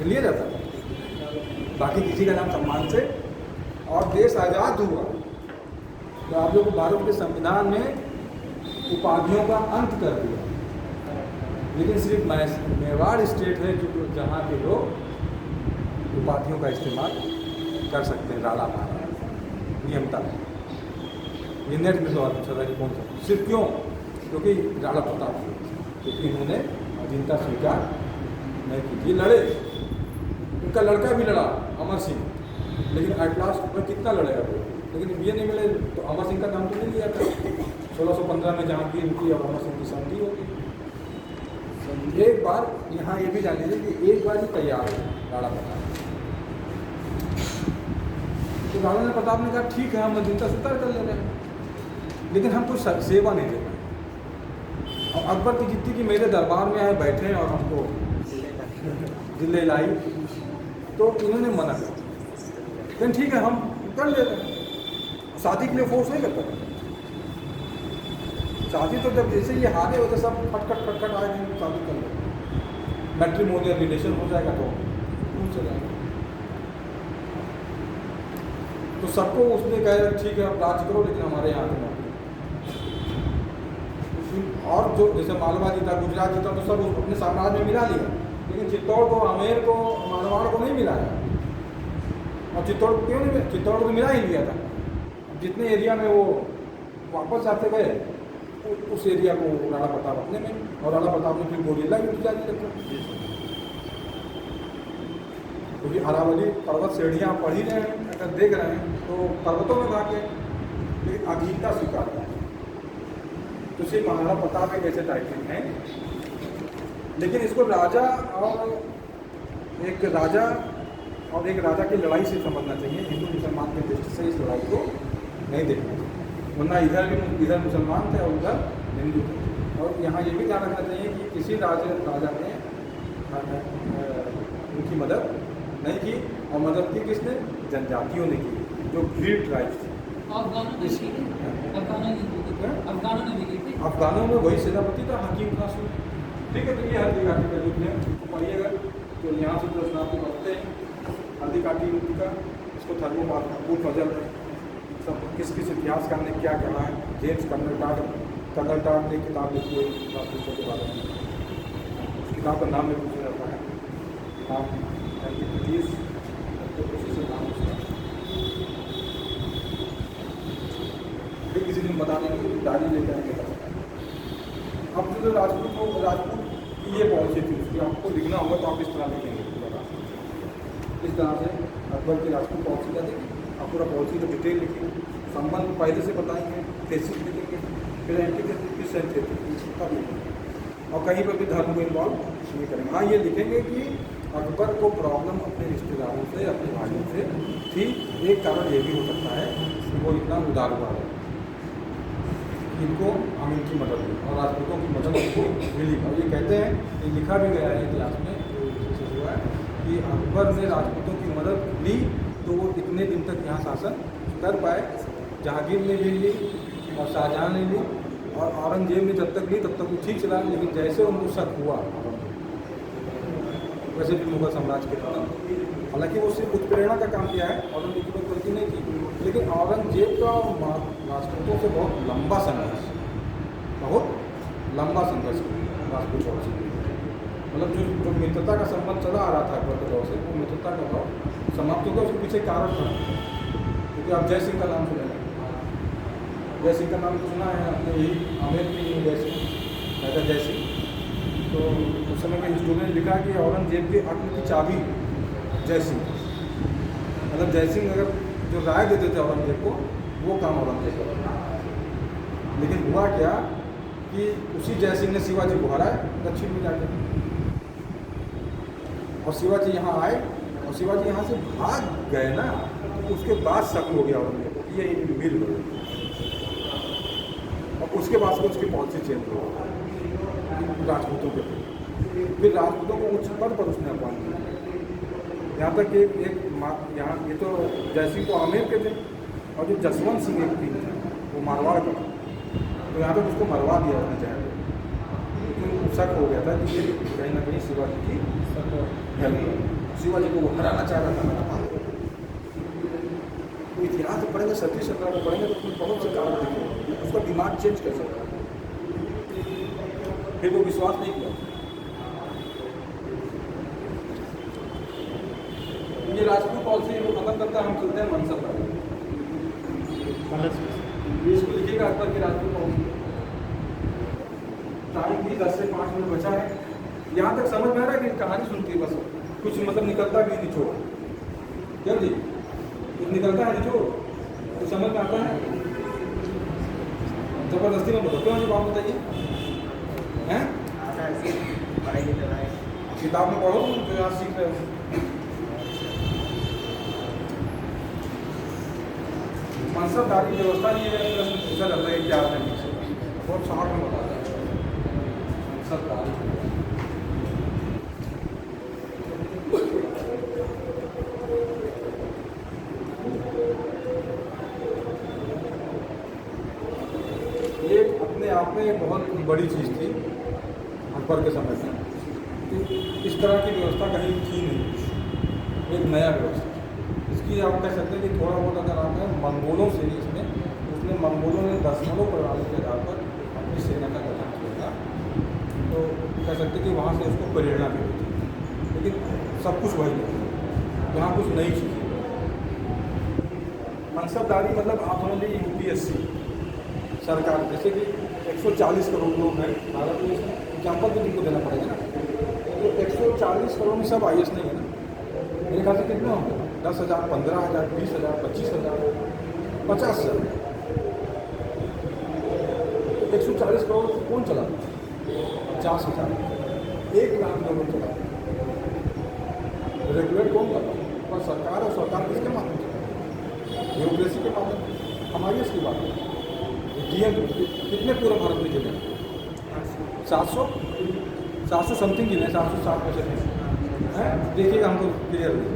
लिया जाता है, बाकी किसी का नाम सम्मान से। और देश आज़ाद हुआ तो आप लोग भारत के संविधान में उपाधियों का अंत कर दिया, लेकिन सिर्फ मेवाड़ स्टेट है जो जहाँ के लोग उपाधियों का इस्तेमाल कर सकते हैं, राणा महाराणा नियमता है। ये नेट में सवाल पूछा था कि कौन सा, सिर्फ क्यों, क्योंकि राणा प्रताप, क्योंकि उन्होंने अधीनता स्वीकार नहीं की थी। लड़े, उनका लड़का भी लड़ा अमर सिंह, लेकिन एट लास्ट में कितना लड़ेगा कोई, लेकिन ये नहीं मिले तो अमर सिंह का नाम तो नहीं लिया था। 1615 में जहांगीर की और अमर सिंह की संधि होगी। एक बार यहाँ ये भी जान लीजिए कि एक बार ही तैयार हो राणा प्रताप, तो राणा प्रताप ने कहा ठीक है हम अधीनता स्वीकार कर ले रहे हैं, लेकिन हम कुछ सेवा नहीं दे पाए। और अकबर की जितनी कि मेरे दरबार में आए बैठे हैं और हमको दिल्ली लाई, तो इन्होंने मना कर, लेकिन ठीक है हम कर ले रहे हैं। शादी के लिए फोर्स नहीं करता, शादी तो जब जैसे ये हारे होते सब खटखट आए शादी कर लो, मैट्रिमोनियल रिलेशन हो जाएगा तो भूल चला जाएगा। तो सबको उसने कहा ठीक है आप राज करो लेकिन हमारे यहाँ के नौकरी। और जो जैसे मालवा जीता, गुजरात जीता तो सब अपने साम्राज्य में मिला लिया, लेकिन चित्तौड़ को, आमेर को, मारवाड़ को नहीं मिलाया। और चित्तौड़ क्यों नहीं मिला? चित्तौड़ को मिला ही लिया था। जितने एरिया में वो वापस जाते गए उस एरिया को राणा प्रताप अपने में, और राणा प्रताप ने फिर गोरिल्ला युद्ध जारी रखा। क्योंकि अरावली पर्वत श्रेणियाँ पढ़ ही रहे हैं, अगर देख रहे हैं तो पर्वतों में भाग गए, लेकिन अधीनता स्वीकार है। तो सिर्फ महाराणा प्रताप एक ऐसे टाइटल हैं, लेकिन इसको राजा और एक राजा की लड़ाई से समझना चाहिए। हिंदू मुसलमान के दृष्टि से इस लड़ाई को नहीं देखना चाहिए, वरना इधर मुसलमान थे और उधर हिंदू थे। और यहाँ ये भी ध्यान रखना चाहिए कि किसी राजा ने उनकी मदद नहीं की, और मदद की किसने? जनजातियों ने की, जो भीड़ ट्राइब्स थी। अफगानों में वही सेनापति था हकीम खान। ठीक है, तो ये हल्दी घाटी का युद्ध है, पढ़िएगा। तो यहाँ से प्रश्नार्थी बढ़ते हैं हल्दी घाटी युद्ध का, इसको थर्मोपाल फजल सब किस इतिहासकार ने क्या कहा है। जेम्स कर्नलटार ने किताब लिखी है राजपूतों के बारे में, उस किताब का नाम में पूछा जाता है, आप एंटीक्विटीज तो उसी से नाम उसका फिर किसी दिन बता देंगे, डायरी लेकर आएंगे बता देंगे। अब जो राजपूत की ये पॉलिसी थी, उसकी आपको लिखना होगा तो आप इस तरह लिखेंगे पूरा। इस तरह से अकबर की राजपूत पॉलिसी का देखिए, आप पूरा पॉलिसी का डिटेल लिखेंगे, संबंध पहले से बताएंगे, बेसिक लिखेंगे, फिर एंटीक्विटीज तब लिखेंगे, और कहीं पर भी धर्म को इन्वॉल्व नहीं करेंगे। हाँ, ये लिखेंगे कि अकबर को प्रॉब्लम अपने रिश्तेदारों से, अपने भाइयों से थी। एक कारण ये भी हो सकता है कि वो इतना उदारवाद है, इनको हम इनकी मदद दी और राजपूतों की मदद उनको मिली। और ये कहते हैं, ये लिखा भी गया है इतिहास में, जो हुआ है कि अकबर ने राजपूतों की मदद ली तो वो इतने दिन तक यहाँ शासन कर पाए। जहांगीर ने भी ली और शाहजहाँ ने ली, और औरंगजेब ने जब तक ली तब तक वो ठीक चला, लेकिन जैसे उनको शक हुआ वैसे भी मुगल साम्राज्य के खत्म। हालांकि वो सिर्फ उत्प्रेरणा का काम किया है, औरंगजेब की कोई गलती नहीं की, लेकिन औरंगजेब का राजपूतों से बहुत लंबा संघर्ष राजपूतों से, मतलब जो मित्रता का संबंध चला आ रहा था अकबर के दौर से, वो मित्रता का भाव समाप्त होगा। उसके पीछे कारण था, क्योंकि आप जय सिंह का नाम सुने, जय सिंह का नाम सुना है आपने, यही आमेर की जय सिंह, राजा जय सिंह। तो उस समय के हिस्टोरियन ने लिखा कि औरंगजेब के अक्ल की चाबी जय सिंह, मतलब जय सिंह अगर जो राय देते थे औरंगजेब को, वो काम औरंगजेब करता। लेकिन हुआ क्या कि उसी जय सिंह ने शिवाजी को हराया दक्षिण में जाकर, और शिवाजी यहाँ आए, और शिवाजी यहाँ से भाग गए ना, तो उसके बाद शक हो गया औरंगजेब को कि ये मिल गए, और उसके बाद से उसकी पॉलिसी चेंज हो गई राजपूतों के प्रति। फिर राजपूतों को उच्च पद पर उसने अपमान किया, यहाँ तक कि यहाँ ये तो जयसिंह तो आमेर के थे, और जो जसवंत सिंह एक किंग था वो मारवाड़ का था, तो यहाँ तक उसको मरवा दिया उसने चाहे, लेकिन शक हो गया था कि ये कहीं ना कहीं शिवाजी की हेल्प, शिवाजी को वो हराना चाह रहा था। तो इतिहास पढ़ेंगे, 17 को पढ़ेंगे तो उसमें बहुत से कारण देखेंगे, उसका दिमाग चेंज कर सकता है। फिर वो विश्वास नहीं किया। ये राजपूत पॉलिसी वो खत्म करता है, हम चलते हैं मनसब पर। इसको लिखिएगा अकबर की राजपूत पॉलिसी। टाइम भी 10 से 5 मिनट बचा है। यहाँ तक समझ में आ रहा है कि कहानी सुनती है बस, कुछ मतलब निकलता भी निचोड़, जल्दी कुछ निकलता है निचोड़, कुछ समझ में आता है। जबरदस्ती में बताते हैं, बात बताइए हैं, किताब में पढ़ो जो यहाँ सीख रहे हो। मनसबदारी व्यवस्था ये प्रश्न पूछा जाता है क्या है, बहुत शॉर्ट में बताता है मनसबदारी। ये अपने अपने आप में एक बहुत बड़ी चीज़ थी अकबर के समय में। तो इस तरह की व्यवस्था कहीं थी नहीं, एक नया व्यवस्था। इसकी आप कह सकते हैं कि थोड़ा बहुत अगर आप हैं मंगोलों से इसमें, उसमें मंगोलों ने दशमलव प्रणाली के आधार पर अपनी सेना का गठन किया था। तो कह सकते हैं कि वहाँ से उसको प्रेरणा मिली थी, लेकिन सब कुछ वही नहीं, यहाँ कुछ नई चीज़ें। मनसबदारी मतलब आप समझ लीजिए यूपीएससी सरकार, जैसे कि 140 करोड़ लोग हैं भारत में, एग्जाम्पल तो जिनको देना पड़ेगा ना, तो 140 करोड़ में सब IAS नहीं है ना। मेरे ख्याल से कितने होंगे? 10,000, 15,000, 20,000, 25,000, 50,000। 140 करोड़ को कौन चलाता? 50,000, 1,00,000 लोगों को चलाता। रेगुलेट कौन करता? पर सरकार, और सरकार किसके माध्यम से? ब्यूरोक्रेसी के माध्यम से। हमारी इसकी बात है, DM कितने पूरे भारत में जिले? 700 समथिंग जिले, 760 में से हैं। देखिएगा, हमको क्लियर नहीं,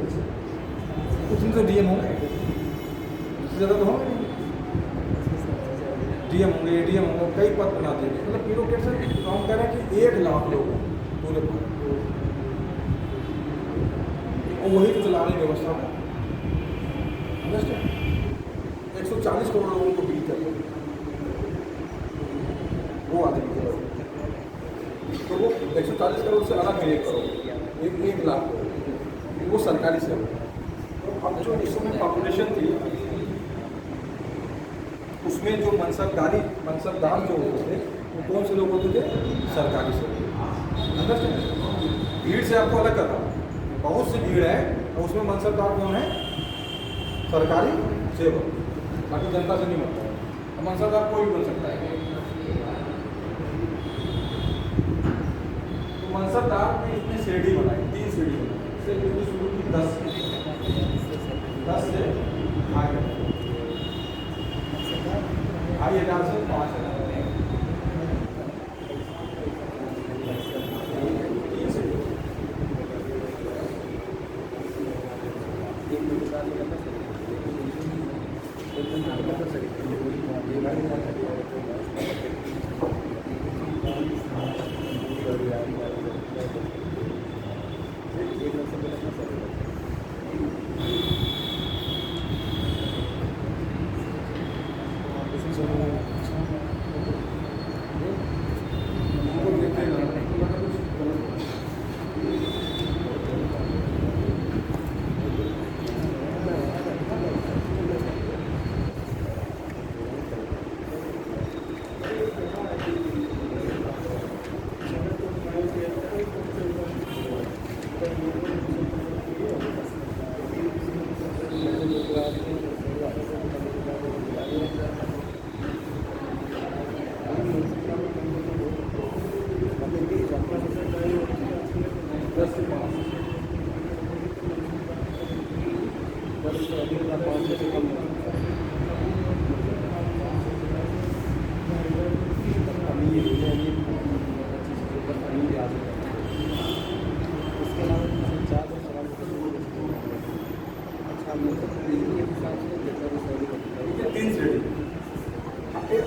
उतने तो DM होंगे, इससे ज़्यादा तो होंगे नहीं। DM होंगे, ADM होंगे, कई पद बना देंगे। मतलब ब्यूरोक्रेसी, तो हम कह रहे हैं कि 1,00,000 लोग हैं पूरे भारत में, और वही तो चला रहे व्यवस्था में। 140 करोड़ लोगों को डील कर वो आदमी के बाद, तो वो 140 करोड़ से अलग है 1 करोड़, 1,00,000 करोड़, वो सरकारी सेवा। तो अब जो इस समय पॉपुलेशन थी, उसमें जो मनसबदार जो होते थे, वो कौन से लोग होते थे? सरकारी सेवा। अंडरस्टैंड? भीड़ से आपको अलग करना, बहुत सी भीड़ है और उसमें मनसबदार कौन है? सरकारी सेवक, बाकी जनता से नहीं बनता है। मनसबदार कोई भी बन सकता है। तो मनसबदार में इसने सीढ़ी बनाई, 3 सीढ़ी बनाई। इससे शुरू की 10 से आगे 2,000 से 5,000।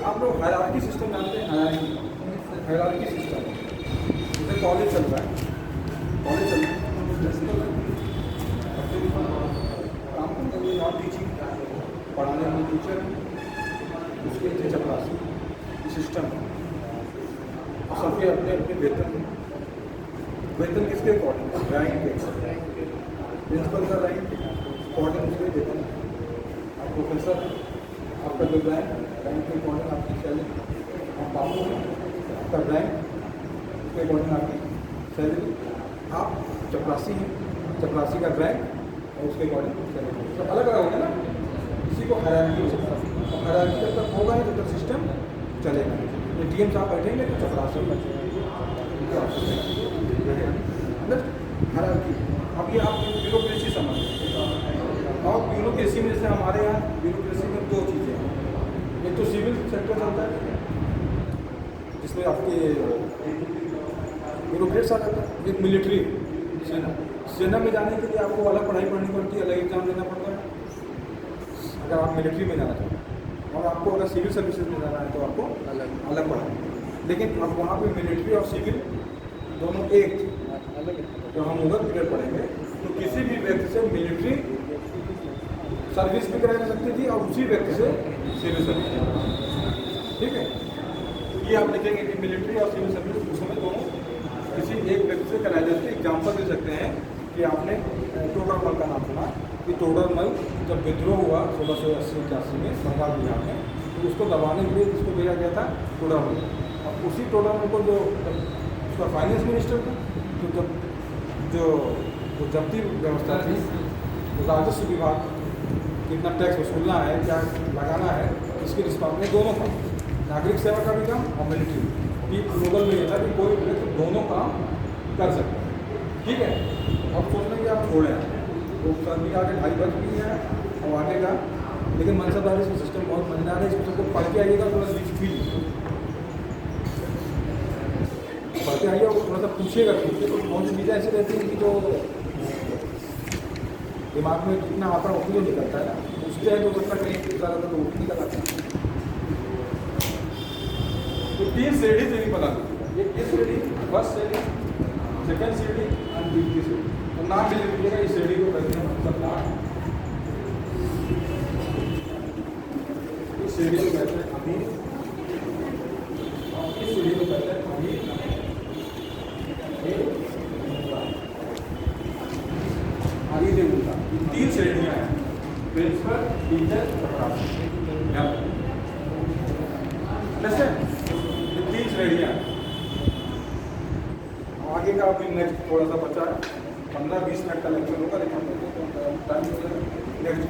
आप लोग हायरार्की सिस्टम जानते हैं? हायरार्की सिस्टम, जैसे कॉलेज चल रहा है, काम करने के लिए टीचिंग, पढ़ाने में टीचर, उसके नीचे चपरासी सिस्टम, सबके अपने अपने वेतन किसके अकॉर्डिंग? रैंक के, प्रिंसिपल का रैंक अकॉर्डिंग उसके वेतन, प्रोफेसर आपका जो रैंक के अकॉर्डिंग आपकी सैलरी, आप बाबू आपका रैंक के अकॉर्डिंग आपकी सैलरी, आप चपरासी हैं, चपरासी का रैंक और उसके अकॉर्डिंग सैलरी, तो अलग अलग होगा ना। इसी को हायरार्की सिस्टम, हायरार्की जब तक होगा तब तक सिस्टम चलेगा। तो DM साहब बैठेंगे तो चपरासी हायरार्की। अब ये आप ब्यूरोक्रेसी समझ, और ब्यूरोक्रेसी में जैसे हमारे यहाँ ब्यूरोक्रेसी में 2 चीज़ें हैं। एक तो सिविल सेक्टर चलता है जिसमें आपके ब्यूरोक्रेट्स आ जाता है, एक मिलिट्री सेना में जाने के लिए आपको अलग पढ़ाई पढ़नी पड़ती है, अलग एग्जाम देना पड़ता है अगर आप मिलिट्री में जाना चाहते हैं। और आपको अगर सिविल सर्विसेज में जाना है तो आपको अलग पढ़ाएंगे। लेकिन अब वहाँ पे मिलिट्री और सिविल दोनों एक तो हम उधर क्लियर पढ़ेंगे तो किसी भी व्यक्ति से मिलिट्री सर्विस भी कराई जा सकती थी और उसी व्यक्ति से सिविल सर्विस। ठीक है, ये आप लिखेंगे कि मिलिट्री और सिविल सर्विस उस समय दोनों किसी एक व्यक्ति से कराई जाती है। एग्जाम्पल दे सकते हैं कि आपने टोडरमल का नाम सुना कि टोडरमल जब विद्रोह हुआ 1680-81 में बंगाल बिहार में, तो उसको दबाने के लिए जिसको भेजा गया था टोडरमल। अब उसी टोडरमल को जो उसका फाइनेंस मिनिस्टर था, तो जब जो जब्ती व्यवस्था थी, राजस्व विभाग कितना टैक्स वसूलना है, क्या लगाना है, इसके रिस्पॉन्स में दोनों काम, नागरिक सेवा का भी काम और मिलिट्री की ग्लोबल में ये था कि कोई व्यक्ति दोनों काम कर सकता है। ठीक है, अब सोचना कि आप छोड़ें तो सर भी आगे 2:30 बज भी है और आगे का, लेकिन मनसाधारी से सिस्टम बहुत मजेदार है। इसमें सबको पढ़ के आइएगा, थोड़ा सा फील पढ़ के आइए और थोड़ा सा पूछिएगा। तो बहुत सी चीज़ें ऐसी रहती हैं कि जो दिमाग में जितना आता है उतना निकलता है, पूछते हैं तो उसका कहीं ज़्यादा तो वो निकल आता है। तो 3 श्रेणी से भी पता ये श्रेणी, फर्स्ट श्रेणी, सेकेंड श्रेणी एंड तीसरी श्रेणी। तो नाम ले लीजिएगा, इस श्रेणी को कहते हैं मतलब इस श्रेणी को कहते हैं अमीर और इस श्रेणी को कहते हैं अमीर। आगे से उल्टा, ये 3 श्रेणियाँ हैं, प्रिंसिपल, टीचर और जैसे ये 3 श्रेणियाँ। आगे का अभी नेक्स्ट थोड़ा सा बचा है, 15-20 मिनट का लेक्चर होगा, लेकिन टाइम नेक्स्ट